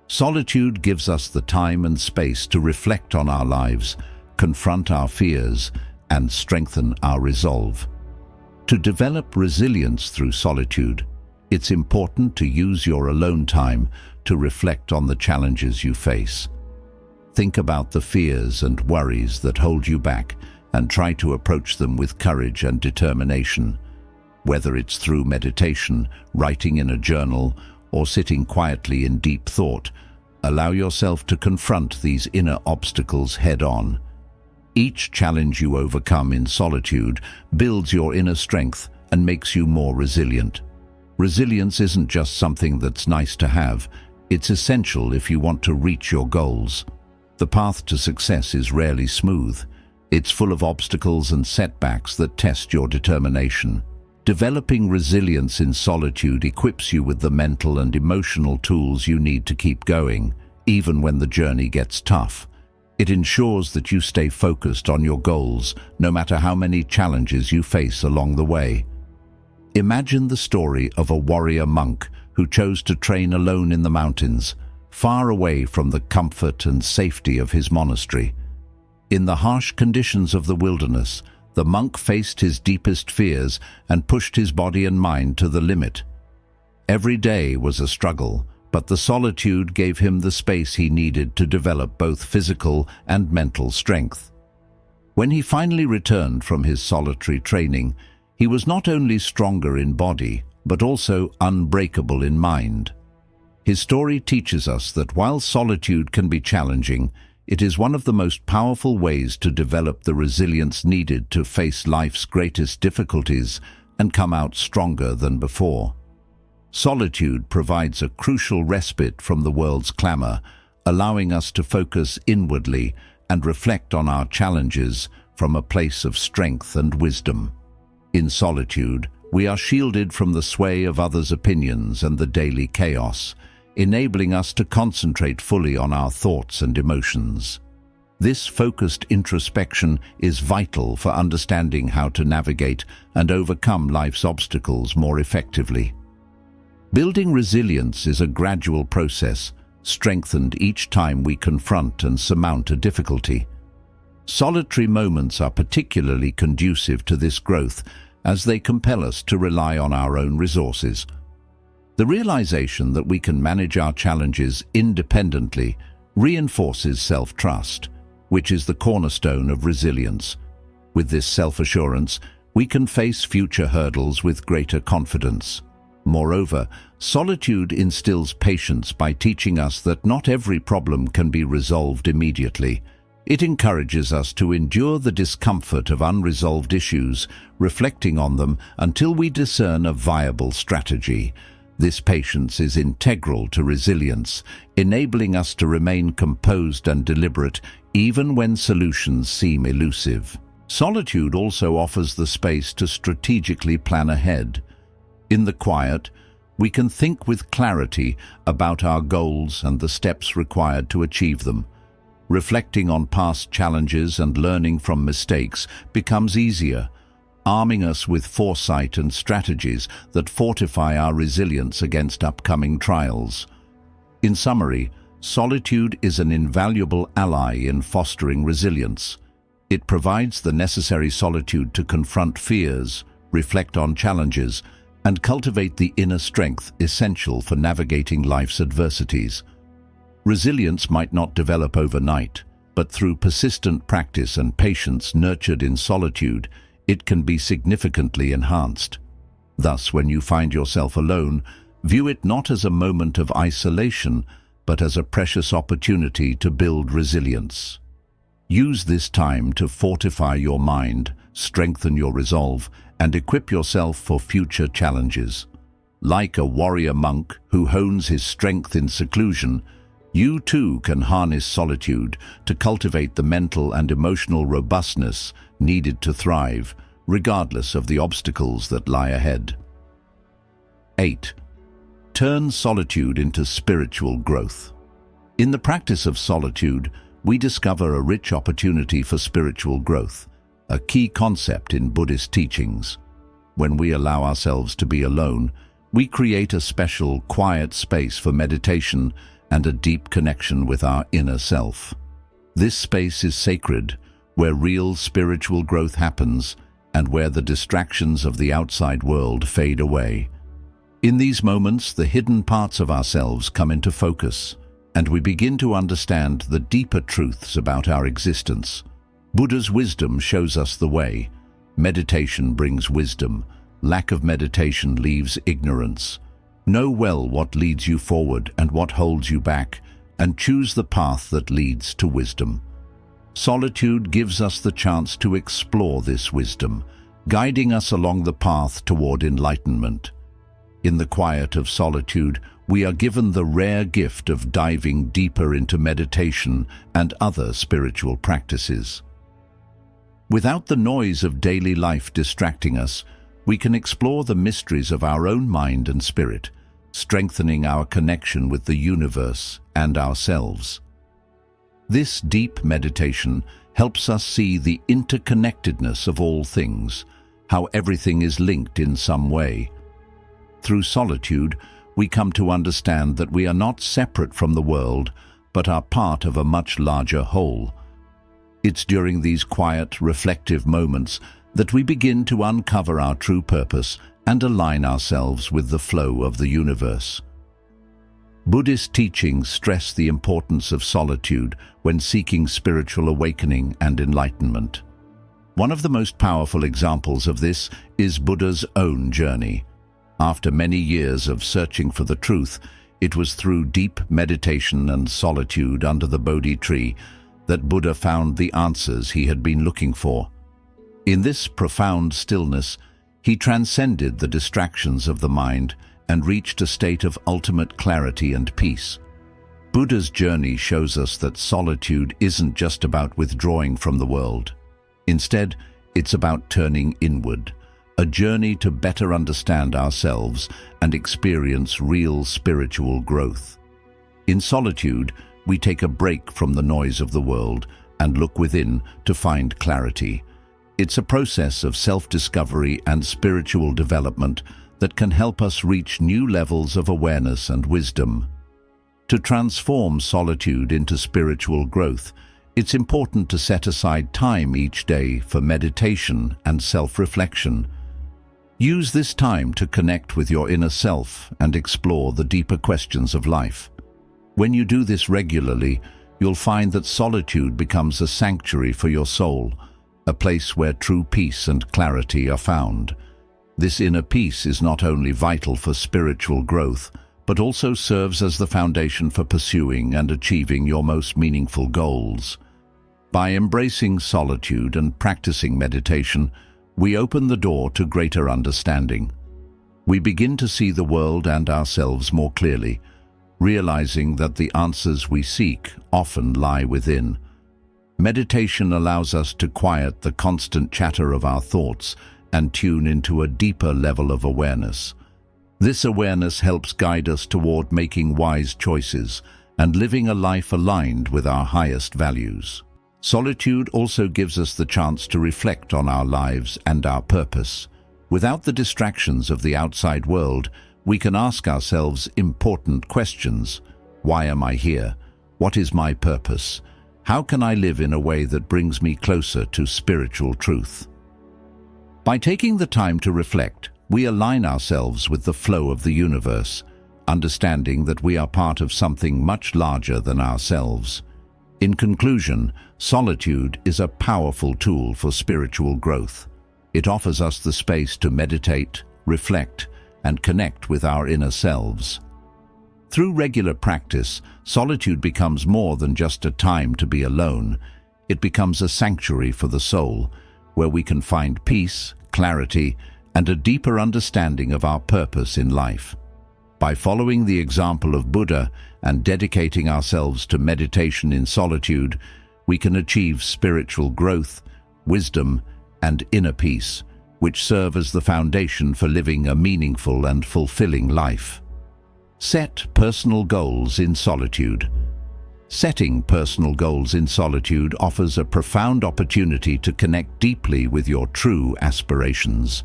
Solitude gives us the time and space to reflect on our lives, confront our fears, and strengthen our resolve. To develop resilience through solitude, it's important to use your alone time to reflect on the challenges you face. Think about the fears and worries that hold you back and try to approach them with courage and determination. Whether it's through meditation, writing in a journal, or sitting quietly in deep thought, allow yourself to confront these inner obstacles head-on. Each challenge you overcome in solitude builds your inner strength and makes you more resilient. Resilience isn't just something that's nice to have, it's essential if you want to reach your goals. The path to success is rarely smooth. It's full of obstacles and setbacks that test your determination. Developing resilience in solitude equips you with the mental and emotional tools you need to keep going, even when the journey gets tough. It ensures that you stay focused on your goals, no matter how many challenges you face along the way. Imagine the story of a warrior monk who chose to train alone in the mountains, far away from the comfort and safety of his monastery. In the harsh conditions of the wilderness, The monk faced his deepest fears and pushed his body and mind to the limit. Every day was a struggle, but the solitude gave him the space he needed to develop both physical and mental strength. When he finally returned from his solitary training, he was not only stronger in body, but also unbreakable in mind. His story teaches us that while solitude can be challenging, it is one of the most powerful ways to develop the resilience needed to face life's greatest difficulties and come out stronger than before. Solitude provides a crucial respite from the world's clamor, allowing us to focus inwardly and reflect on our challenges from a place of strength and wisdom. In solitude, we are shielded from the sway of others' opinions and the daily chaos, enabling us to concentrate fully on our thoughts and emotions. This focused introspection is vital for understanding how to navigate and overcome life's obstacles more effectively. Building resilience is a gradual process, strengthened each time we confront and surmount a difficulty. Solitary moments are particularly conducive to this growth, as they compel us to rely on our own resources. The realization that we can manage our challenges independently reinforces self-trust, which is the cornerstone of resilience. With this self-assurance, we can face future hurdles with greater confidence. Moreover, solitude instills patience by teaching us that not every problem can be resolved immediately. It encourages us to endure the discomfort of unresolved issues, reflecting on them until we discern a viable strategy. This patience is integral to resilience, enabling us to remain composed and deliberate even when solutions seem elusive. Solitude also offers the space to strategically plan ahead. In the quiet, we can think with clarity about our goals and the steps required to achieve them. Reflecting on past challenges and learning from mistakes becomes easier, arming us with foresight and strategies that fortify our resilience against upcoming trials. In summary, solitude is an invaluable ally in fostering resilience. It provides the necessary solitude to confront fears, reflect on challenges, and cultivate the inner strength essential for navigating life's adversities. Resilience might not develop overnight, but through persistent practice and patience nurtured in solitude, it can be significantly enhanced. Thus, when you find yourself alone, view it not as a moment of isolation, but as a precious opportunity to build resilience. Use this time to fortify your mind, strengthen your resolve, and equip yourself for future challenges. Like a warrior monk who hones his strength in seclusion, you too can harness solitude to cultivate the mental and emotional robustness needed to thrive, regardless of the obstacles that lie ahead. 8. Turn solitude into spiritual growth. In the practice of solitude, we discover a rich opportunity for spiritual growth, a key concept in Buddhist teachings. When we allow ourselves to be alone, we create a special, quiet space for meditation and a deep connection with our inner self. This space is sacred, where real spiritual growth happens and where the distractions of the outside world fade away. In these moments, the hidden parts of ourselves come into focus, and we begin to understand the deeper truths about our existence. Buddha's wisdom shows us the way. Meditation brings wisdom. Lack of meditation leaves ignorance. Know well what leads you forward and what holds you back, and choose the path that leads to wisdom. Solitude gives us the chance to explore this wisdom, guiding us along the path toward enlightenment. In the quiet of solitude, we are given the rare gift of diving deeper into meditation and other spiritual practices. Without the noise of daily life distracting us, we can explore the mysteries of our own mind and spirit, strengthening our connection with the universe and ourselves. This deep meditation helps us see the interconnectedness of all things, how everything is linked in some way. Through solitude, we come to understand that we are not separate from the world, but are part of a much larger whole. It's during these quiet, reflective moments that we begin to uncover our true purpose and align ourselves with the flow of the universe. Buddhist teachings stress the importance of solitude when seeking spiritual awakening and enlightenment. One of the most powerful examples of this is Buddha's own journey. After many years of searching for the truth, it was through deep meditation and solitude under the Bodhi tree that Buddha found the answers he had been looking for. In this profound stillness, he transcended the distractions of the mind and reached a state of ultimate clarity and peace. Buddha's journey shows us that solitude isn't just about withdrawing from the world. Instead, it's about turning inward, a journey to better understand ourselves and experience real spiritual growth. In solitude, we take a break from the noise of the world and look within to find clarity. It's a process of self-discovery and spiritual development that can help us reach new levels of awareness and wisdom. To transform solitude into spiritual growth, it's important to set aside time each day for meditation and self-reflection. Use this time to connect with your inner self and explore the deeper questions of life. When you do this regularly, you'll find that solitude becomes a sanctuary for your soul, a place where true peace and clarity are found. This inner peace is not only vital for spiritual growth, but also serves as the foundation for pursuing and achieving your most meaningful goals. By embracing solitude and practicing meditation, we open the door to greater understanding. We begin to see the world and ourselves more clearly, realizing that the answers we seek often lie within. Meditation allows us to quiet the constant chatter of our thoughts and tune into a deeper level of awareness. This awareness helps guide us toward making wise choices and living a life aligned with our highest values. Solitude also gives us the chance to reflect on our lives and our purpose. Without the distractions of the outside world, we can ask ourselves important questions. Why am I here? What is my purpose? How can I live in a way that brings me closer to spiritual truth? By taking the time to reflect, we align ourselves with the flow of the universe, understanding that we are part of something much larger than ourselves. In conclusion, solitude is a powerful tool for spiritual growth. It offers us the space to meditate, reflect, and connect with our inner selves. Through regular practice, solitude becomes more than just a time to be alone. It becomes a sanctuary for the soul, where we can find peace, clarity, and a deeper understanding of our purpose in life. By following the example of Buddha and dedicating ourselves to meditation in solitude, we can achieve spiritual growth, wisdom, and inner peace, which serve as the foundation for living a meaningful and fulfilling life. Set personal goals in solitude. Setting personal goals in solitude offers a profound opportunity to connect deeply with your true aspirations.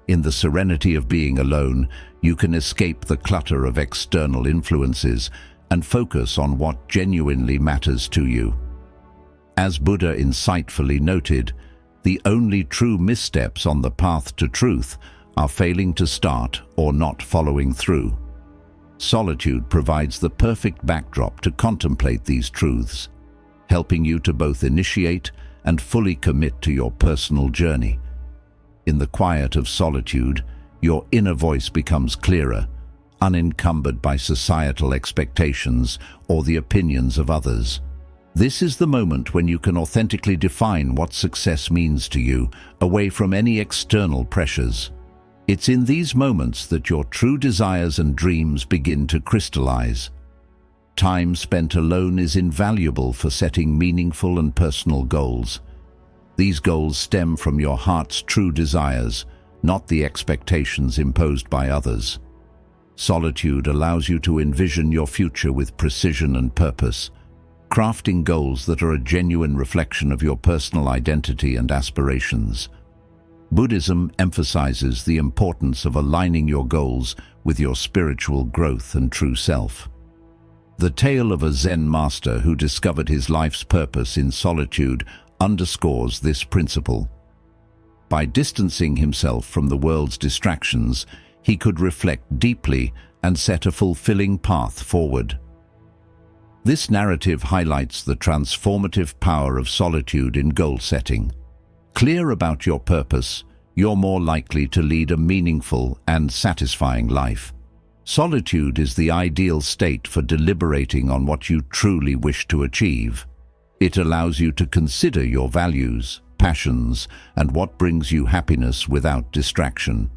In the serenity of being alone, you can escape the clutter of external influences and focus on what genuinely matters to you. As Buddha insightfully noted, the only true missteps on the path to truth are failing to start or not following through. Solitude provides the perfect backdrop to contemplate these truths, helping you to both initiate and fully commit to your personal journey. In the quiet of solitude, your inner voice becomes clearer, unencumbered by societal expectations or the opinions of others. This is the moment when you can authentically define what success means to you, away from any external pressures. It's in these moments that your true desires and dreams begin to crystallize. Time spent alone is invaluable for setting meaningful and personal goals. These goals stem from your heart's true desires, not the expectations imposed by others. Solitude allows you to envision your future with precision and purpose, crafting goals that are a genuine reflection of your personal identity and aspirations. Buddhism emphasizes the importance of aligning your goals with your spiritual growth and true self. The tale of a Zen master who discovered his life's purpose in solitude underscores this principle. By distancing himself from the world's distractions, he could reflect deeply and set a fulfilling path forward. This narrative highlights the transformative power of solitude in goal setting. Clear about your purpose, you're more likely to lead a meaningful and satisfying life. Solitude is the ideal state for deliberating on what you truly wish to achieve. It allows you to consider your values, passions, and what brings you happiness without distraction.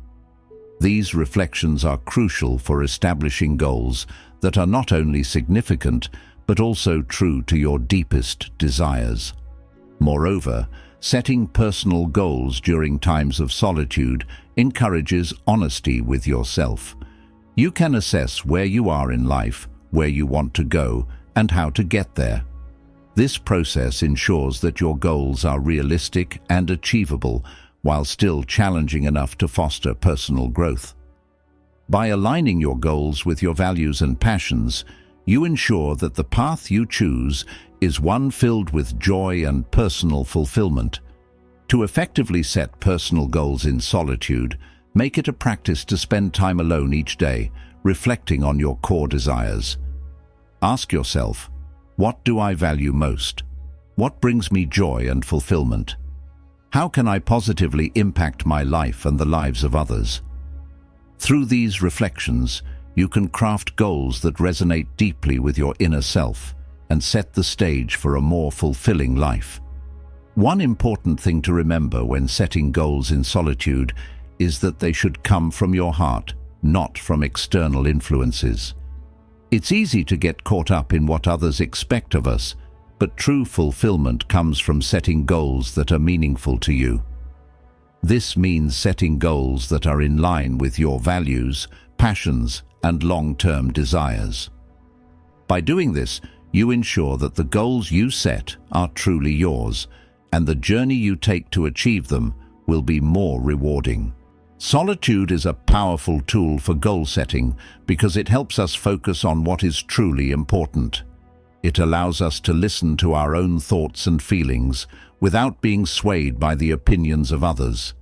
These reflections are crucial for establishing goals that are not only significant, but also true to your deepest desires. Moreover, setting personal goals during times of solitude encourages honesty with yourself. You can assess where you are in life, where you want to go, and how to get there. This process ensures that your goals are realistic and achievable, while still challenging enough to foster personal growth. By aligning your goals with your values and passions, you ensure that the path you choose is one filled with joy and personal fulfillment. To effectively set personal goals in solitude, make it a practice to spend time alone each day, reflecting on your core desires. Ask yourself, what do I value most? What brings me joy and fulfillment? How can I positively impact my life and the lives of others? Through these reflections, you can craft goals that resonate deeply with your inner self and set the stage for a more fulfilling life. One important thing to remember when setting goals in solitude is that they should come from your heart, not from external influences. It's easy to get caught up in what others expect of us, but true fulfillment comes from setting goals that are meaningful to you. This means setting goals that are in line with your values, passions, and long-term desires. By doing this, you ensure that the goals you set are truly yours, and the journey you take to achieve them will be more rewarding. Solitude is a powerful tool for goal setting because it helps us focus on what is truly important. It allows us to listen to our own thoughts and feelings without being swayed by the opinions of others.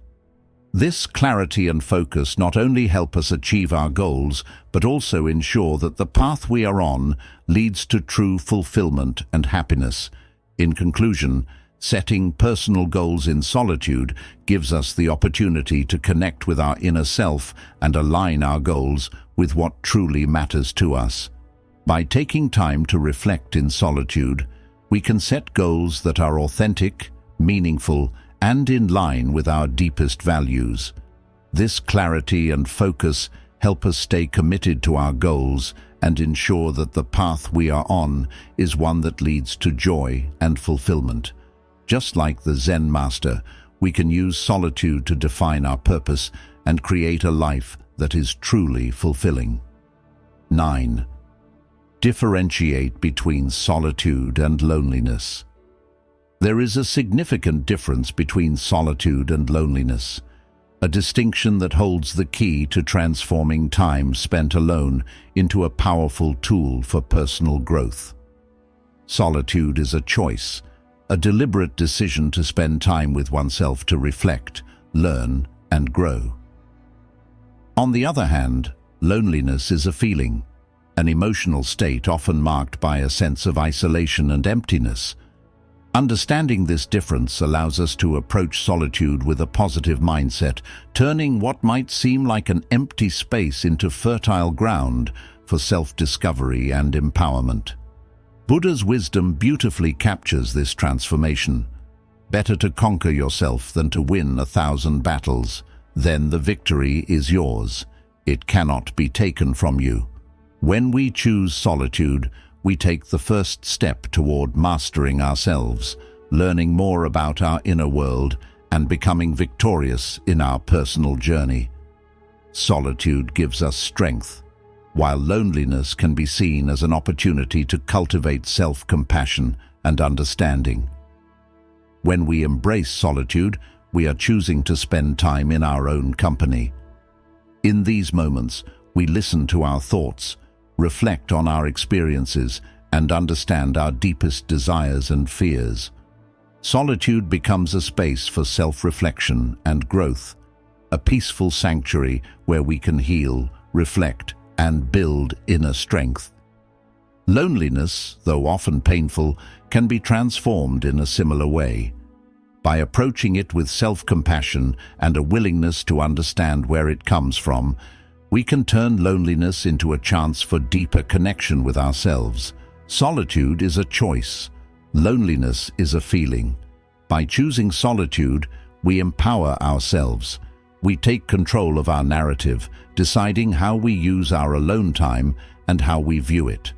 This clarity and focus not only help us achieve our goals, but also ensure that the path we are on leads to true fulfillment and happiness. In conclusion, setting personal goals in solitude gives us the opportunity to connect with our inner self and align our goals with what truly matters to us. By taking time to reflect in solitude, we can set goals that are authentic, meaningful, and in line with our deepest values. This clarity and focus help us stay committed to our goals and ensure that the path we are on is one that leads to joy and fulfillment. Just like the Zen master, we can use solitude to define our purpose and create a life that is truly fulfilling. 9. Differentiate between solitude and loneliness. There is a significant difference between solitude and loneliness, a distinction that holds the key to transforming time spent alone into a powerful tool for personal growth. Solitude is a choice, a deliberate decision to spend time with oneself to reflect, learn, and grow. On the other hand, loneliness is a feeling, an emotional state often marked by a sense of isolation and emptiness. Understanding this difference allows us to approach solitude with a positive mindset, turning what might seem like an empty space into fertile ground for self-discovery and empowerment. Buddha's wisdom beautifully captures this transformation. Better to conquer yourself than to win 1,000 battles. Then the victory is yours. It cannot be taken from you. When we choose solitude, we take the first step toward mastering ourselves, learning more about our inner world, and becoming victorious in our personal journey. Solitude gives us strength, while loneliness can be seen as an opportunity to cultivate self-compassion and understanding. When we embrace solitude, we are choosing to spend time in our own company. In these moments, we listen to our thoughts, reflect on our experiences, and understand our deepest desires and fears. Solitude becomes a space for self-reflection and growth, a peaceful sanctuary where we can heal, reflect, and build inner strength. Loneliness, though often painful, can be transformed in a similar way. By approaching it with self-compassion and a willingness to understand where it comes from, we can turn loneliness into a chance for deeper connection with ourselves. Solitude is a choice. Loneliness is a feeling. By choosing solitude, we empower ourselves. We take control of our narrative, deciding how we use our alone time and how we view it.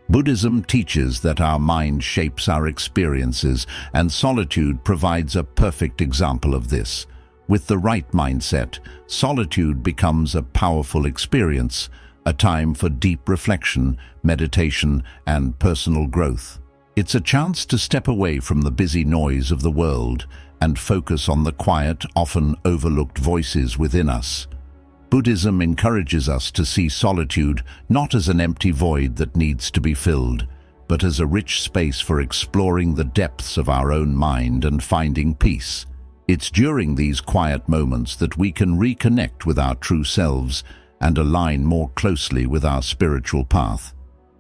Buddhism teaches that our mind shapes our experiences, and solitude provides a perfect example of this. With the right mindset, solitude becomes a powerful experience, a time for deep reflection, meditation, and personal growth. It's a chance to step away from the busy noise of the world and focus on the quiet, often overlooked voices within us. Buddhism encourages us to see solitude not as an empty void that needs to be filled, but as a rich space for exploring the depths of our own mind and finding peace. It's during these quiet moments that we can reconnect with our true selves and align more closely with our spiritual path.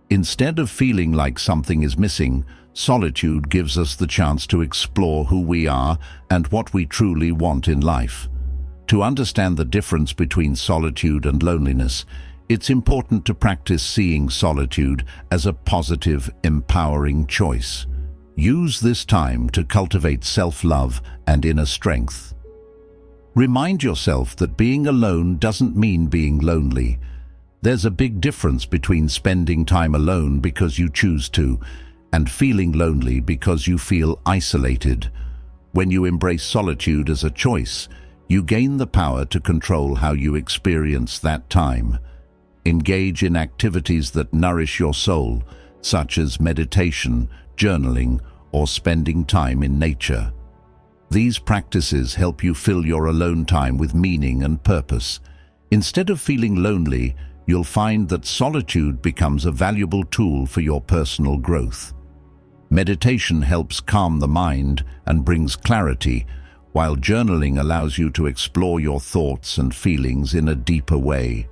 Instead of feeling like something is missing, solitude gives us the chance to explore who we are and what we truly want in life. To understand the difference between solitude and loneliness, it's important to practice seeing solitude as a positive, empowering choice. Use this time to cultivate self-love and inner strength. Remind yourself that being alone doesn't mean being lonely. There's a big difference between spending time alone because you choose to and feeling lonely because you feel isolated. When you embrace solitude as a choice, you gain the power to control how you experience that time. Engage in activities that nourish your soul, such as meditation, journaling, or spending time in nature. These practices help you fill your alone time with meaning and purpose. Instead of feeling lonely, you'll find that solitude becomes a valuable tool for your personal growth. Meditation helps calm the mind and brings clarity, while journaling allows you to explore your thoughts and feelings in a deeper way.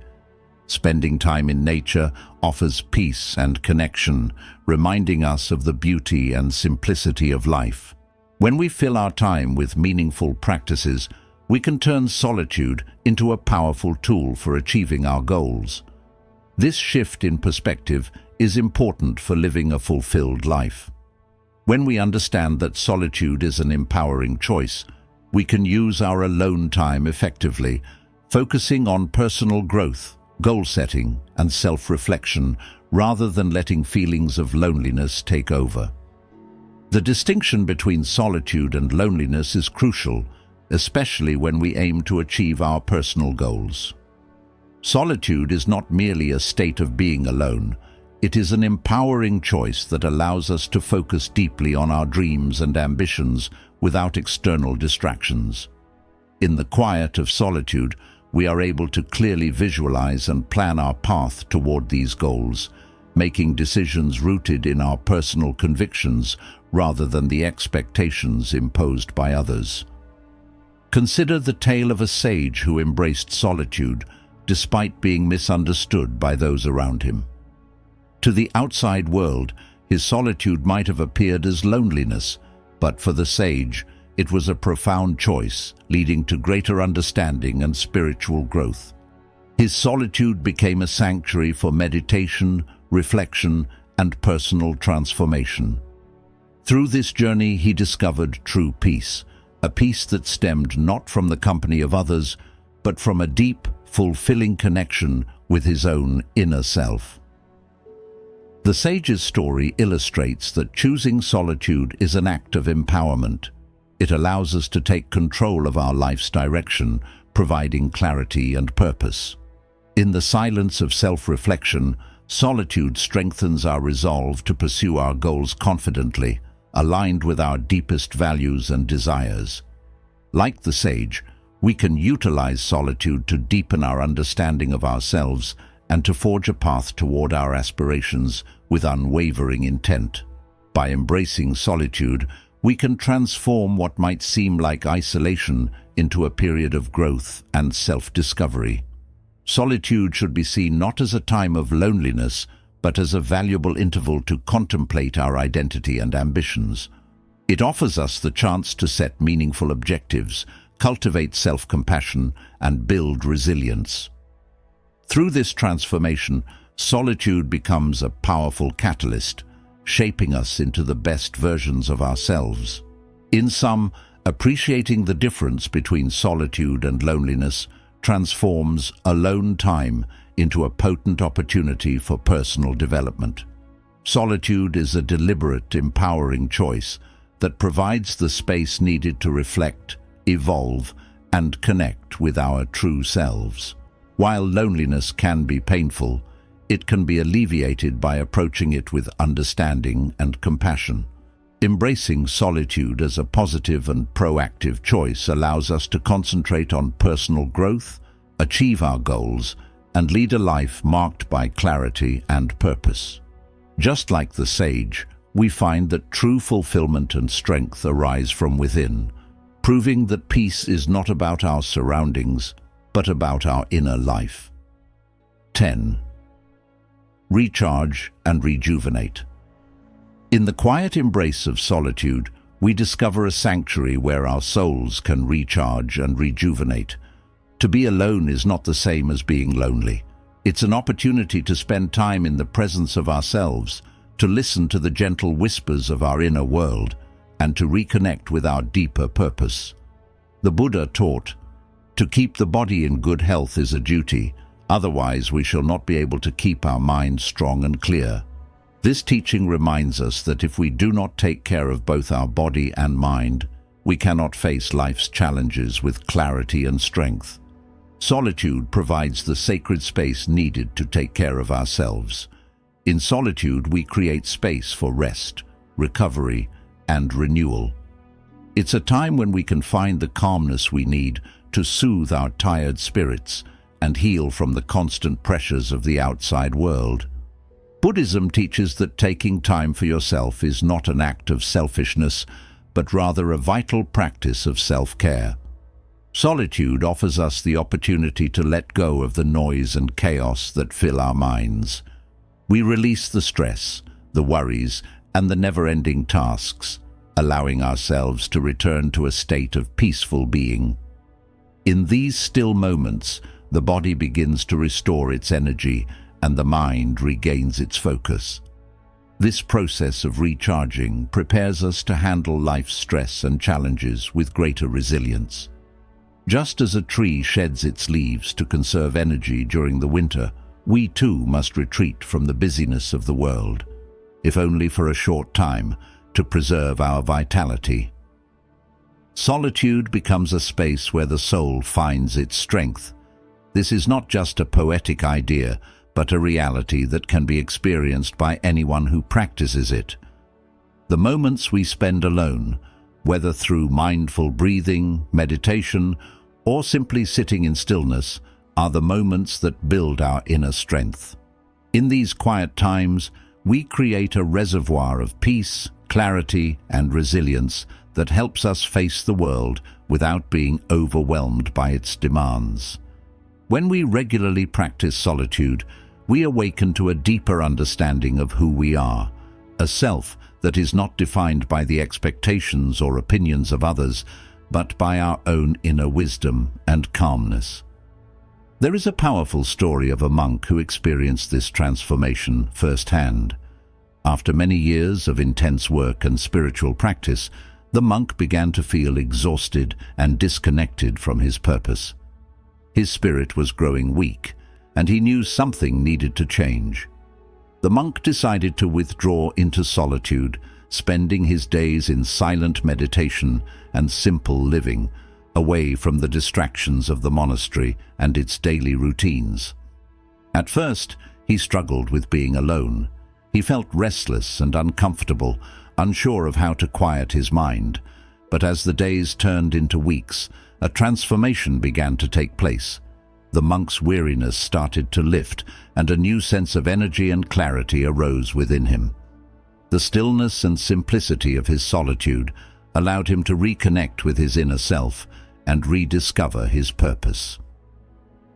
Spending time in nature offers peace and connection, reminding us of the beauty and simplicity of life. When we fill our time with meaningful practices, we can turn solitude into a powerful tool for achieving our goals. This shift in perspective is important for living a fulfilled life. When we understand that solitude is an empowering choice, we can use our alone time effectively, focusing on personal growth, goal setting, and self-reflection, rather than letting feelings of loneliness take over. The distinction between solitude and loneliness is crucial, especially when we aim to achieve our personal goals. Solitude is not merely a state of being alone. It is an empowering choice that allows us to focus deeply on our dreams and ambitions without external distractions. In the quiet of solitude, we are able to clearly visualize and plan our path toward these goals, making decisions rooted in our personal convictions rather than the expectations imposed by others. Consider the tale of a sage who embraced solitude despite being misunderstood by those around him. To the outside world, his solitude might have appeared as loneliness, but for the sage, it was a profound choice, leading to greater understanding and spiritual growth. His solitude became a sanctuary for meditation, reflection, and personal transformation. Through this journey, he discovered true peace, a peace that stemmed not from the company of others, but from a deep, fulfilling connection with his own inner self. The sage's story illustrates that choosing solitude is an act of empowerment. It allows us to take control of our life's direction, providing clarity and purpose. In the silence of self-reflection, solitude strengthens our resolve to pursue our goals confidently, aligned with our deepest values and desires. Like the sage, we can utilize solitude to deepen our understanding of ourselves and to forge a path toward our aspirations with unwavering intent. By embracing solitude, we can transform what might seem like isolation into a period of growth and self-discovery. Solitude should be seen not as a time of loneliness, but as a valuable interval to contemplate our identity and ambitions. It offers us the chance to set meaningful objectives, cultivate self-compassion, and build resilience. Through this transformation, solitude becomes a powerful catalyst, shaping us into the best versions of ourselves. In sum, appreciating the difference between solitude and loneliness transforms alone time into a potent opportunity for personal development. Solitude is a deliberate, empowering choice that provides the space needed to reflect, evolve, and connect with our true selves. While loneliness can be painful, it can be alleviated by approaching it with understanding and compassion. Embracing solitude as a positive and proactive choice allows us to concentrate on personal growth, achieve our goals, and lead a life marked by clarity and purpose. Just like the sage, we find that true fulfillment and strength arise from within, proving that peace is not about our surroundings, but about our inner life. 10. Recharge and rejuvenate. In the quiet embrace of solitude, we discover a sanctuary where our souls can recharge and rejuvenate. To be alone is not the same as being lonely. It's an opportunity to spend time in the presence of ourselves, to listen to the gentle whispers of our inner world, and to reconnect with our deeper purpose. The Buddha taught, "To keep the body in good health is a duty, otherwise we shall not be able to keep our mind strong and clear." This teaching reminds us that if we do not take care of both our body and mind, we cannot face life's challenges with clarity and strength. Solitude provides the sacred space needed to take care of ourselves. In solitude, we create space for rest, recovery, and renewal. It's a time when we can find the calmness we need to soothe our tired spirits and heal from the constant pressures of the outside world. Buddhism teaches that taking time for yourself is not an act of selfishness, but rather a vital practice of self-care. Solitude offers us the opportunity to let go of the noise and chaos that fill our minds. We release the stress, the worries, and the never-ending tasks, allowing ourselves to return to a state of peaceful being. In these still moments, the body begins to restore its energy and the mind regains its focus. This process of recharging prepares us to handle life's stress and challenges with greater resilience. Just as a tree sheds its leaves to conserve energy during the winter, we too must retreat from the busyness of the world, if only for a short time, to preserve our vitality. Solitude becomes a space where the soul finds its strength. This is not just a poetic idea, but a reality that can be experienced by anyone who practices it. The moments we spend alone, whether through mindful breathing, meditation, or simply sitting in stillness, are the moments that build our inner strength. In these quiet times, we create a reservoir of peace, clarity, and resilience that helps us face the world without being overwhelmed by its demands. When we regularly practice solitude, we awaken to a deeper understanding of who we are, a self that is not defined by the expectations or opinions of others, but by our own inner wisdom and calmness. There is a powerful story of a monk who experienced this transformation firsthand. After many years of intense work and spiritual practice, the monk began to feel exhausted and disconnected from his purpose. His spirit was growing weak, and he knew something needed to change. The monk decided to withdraw into solitude, spending his days in silent meditation and simple living, away from the distractions of the monastery and its daily routines. At first, he struggled with being alone. He felt restless and uncomfortable, unsure of how to quiet his mind. But as the days turned into weeks, a transformation began to take place. The monk's weariness started to lift, and a new sense of energy and clarity arose within him. The stillness and simplicity of his solitude allowed him to reconnect with his inner self and rediscover his purpose.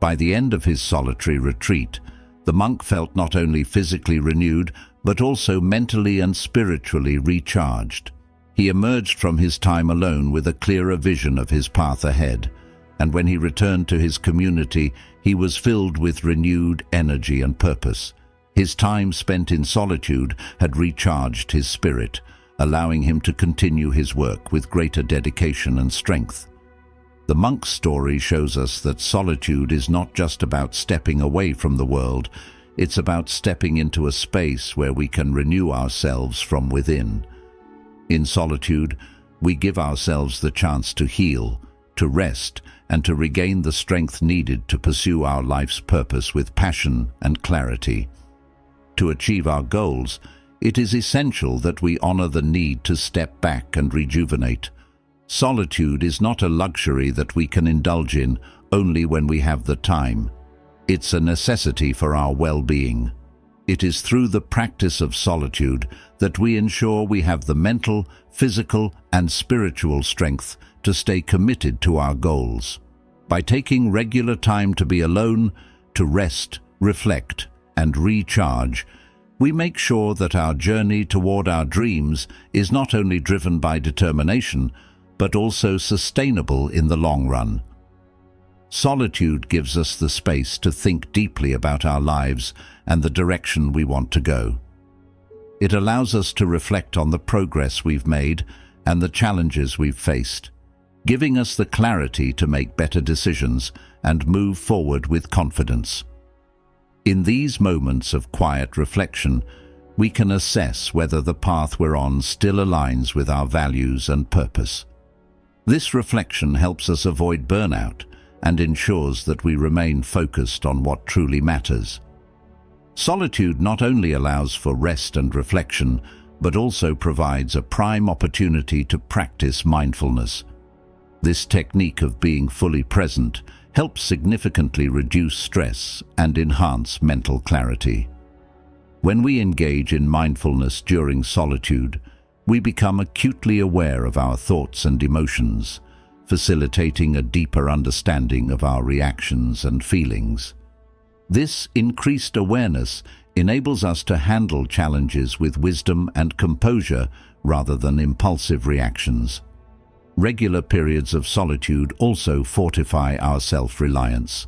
By the end of his solitary retreat, the monk felt not only physically renewed, but also mentally and spiritually recharged. He emerged from his time alone with a clearer vision of his path ahead, and when he returned to his community, he was filled with renewed energy and purpose. His time spent in solitude had recharged his spirit, allowing him to continue his work with greater dedication and strength. The monk's story shows us that solitude is not just about stepping away from the world, it's about stepping into a space where we can renew ourselves from within. In solitude, we give ourselves the chance to heal, to rest, and to regain the strength needed to pursue our life's purpose with passion and clarity. To achieve our goals, it is essential that we honor the need to step back and rejuvenate. Solitude is not a luxury that we can indulge in only when we have the time. It's a necessity for our well-being. It is through the practice of solitude that we ensure we have the mental, physical, and spiritual strength to stay committed to our goals. By taking regular time to be alone, to rest, reflect, and recharge, we make sure that our journey toward our dreams is not only driven by determination, but also sustainable in the long run. Solitude gives us the space to think deeply about our lives and the direction we want to go. It allows us to reflect on the progress we've made and the challenges we've faced, giving us the clarity to make better decisions and move forward with confidence. In these moments of quiet reflection, we can assess whether the path we're on still aligns with our values and purpose. This reflection helps us avoid burnout and ensures that we remain focused on what truly matters. Solitude not only allows for rest and reflection, but also provides a prime opportunity to practice mindfulness. This technique of being fully present helps significantly reduce stress and enhance mental clarity. When we engage in mindfulness during solitude, we become acutely aware of our thoughts and emotions, facilitating a deeper understanding of our reactions and feelings. This increased awareness enables us to handle challenges with wisdom and composure rather than impulsive reactions. Regular periods of solitude also fortify our self-reliance.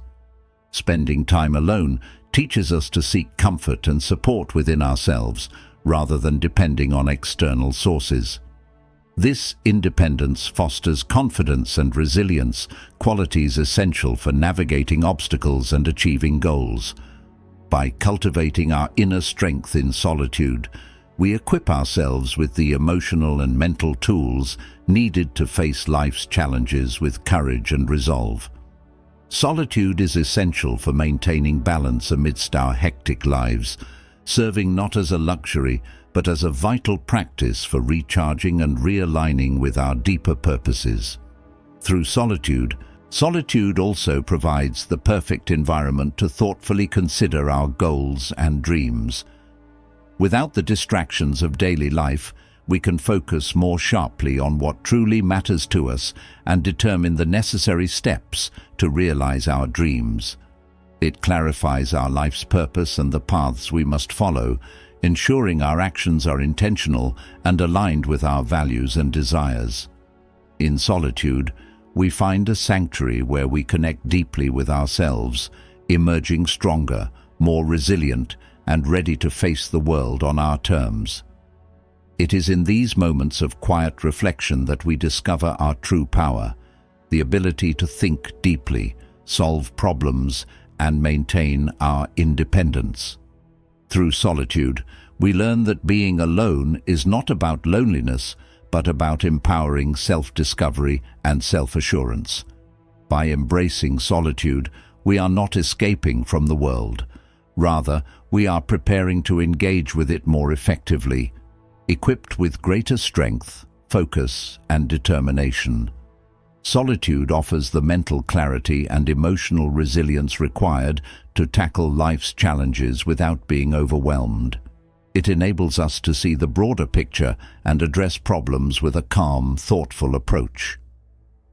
Spending time alone teaches us to seek comfort and support within ourselves rather than depending on external sources. This independence fosters confidence and resilience, qualities essential for navigating obstacles and achieving goals. By cultivating our inner strength in solitude, we equip ourselves with the emotional and mental tools needed to face life's challenges with courage and resolve. Solitude is essential for maintaining balance amidst our hectic lives, serving not as a luxury, but as a vital practice for recharging and realigning with our deeper purposes. Through solitude also provides the perfect environment to thoughtfully consider our goals and dreams. Without the distractions of daily life, we can focus more sharply on what truly matters to us and determine the necessary steps to realize our dreams. It clarifies our life's purpose and the paths we must follow, ensuring our actions are intentional and aligned with our values and desires. In solitude, we find a sanctuary where we connect deeply with ourselves, emerging stronger, more resilient, and ready to face the world on our terms. It is in these moments of quiet reflection that we discover our true power, the ability to think deeply, solve problems, and maintain our independence. Through solitude, we learn that being alone is not about loneliness, but about empowering self-discovery and self-assurance. By embracing solitude, we are not escaping from the world. Rather, we are preparing to engage with it more effectively, equipped with greater strength, focus, and determination. Solitude offers the mental clarity and emotional resilience required to tackle life's challenges without being overwhelmed. It enables us to see the broader picture and address problems with a calm, thoughtful approach.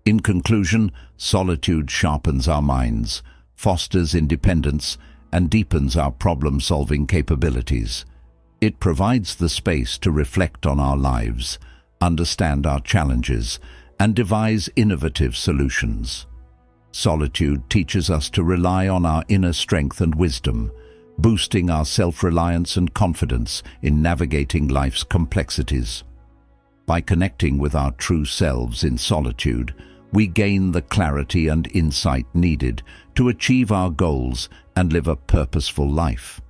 In conclusion, solitude sharpens our minds, fosters independence, and deepens our problem-solving capabilities. It provides the space to reflect on our lives, understand our challenges, and devise innovative solutions. Solitude teaches us to rely on our inner strength and wisdom, boosting our self-reliance and confidence in navigating life's complexities. By connecting with our true selves in solitude, we gain the clarity and insight needed to achieve our goals and live a purposeful life.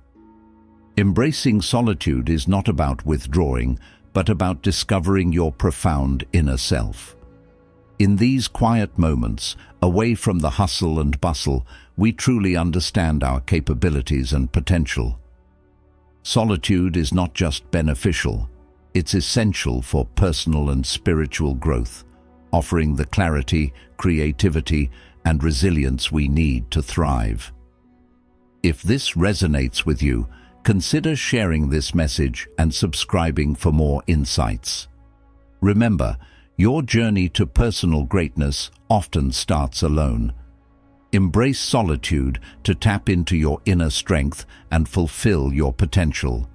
Embracing solitude is not about withdrawing, but about discovering your profound inner self. In these quiet moments, away from the hustle and bustle, we truly understand our capabilities and potential. Solitude is not just beneficial, it's essential for personal and spiritual growth, offering the clarity, creativity, and resilience we need to thrive. If this resonates with you, consider sharing this message and subscribing for more insights. Remember, your journey to personal greatness often starts alone. Embrace solitude to tap into your inner strength and fulfill your potential.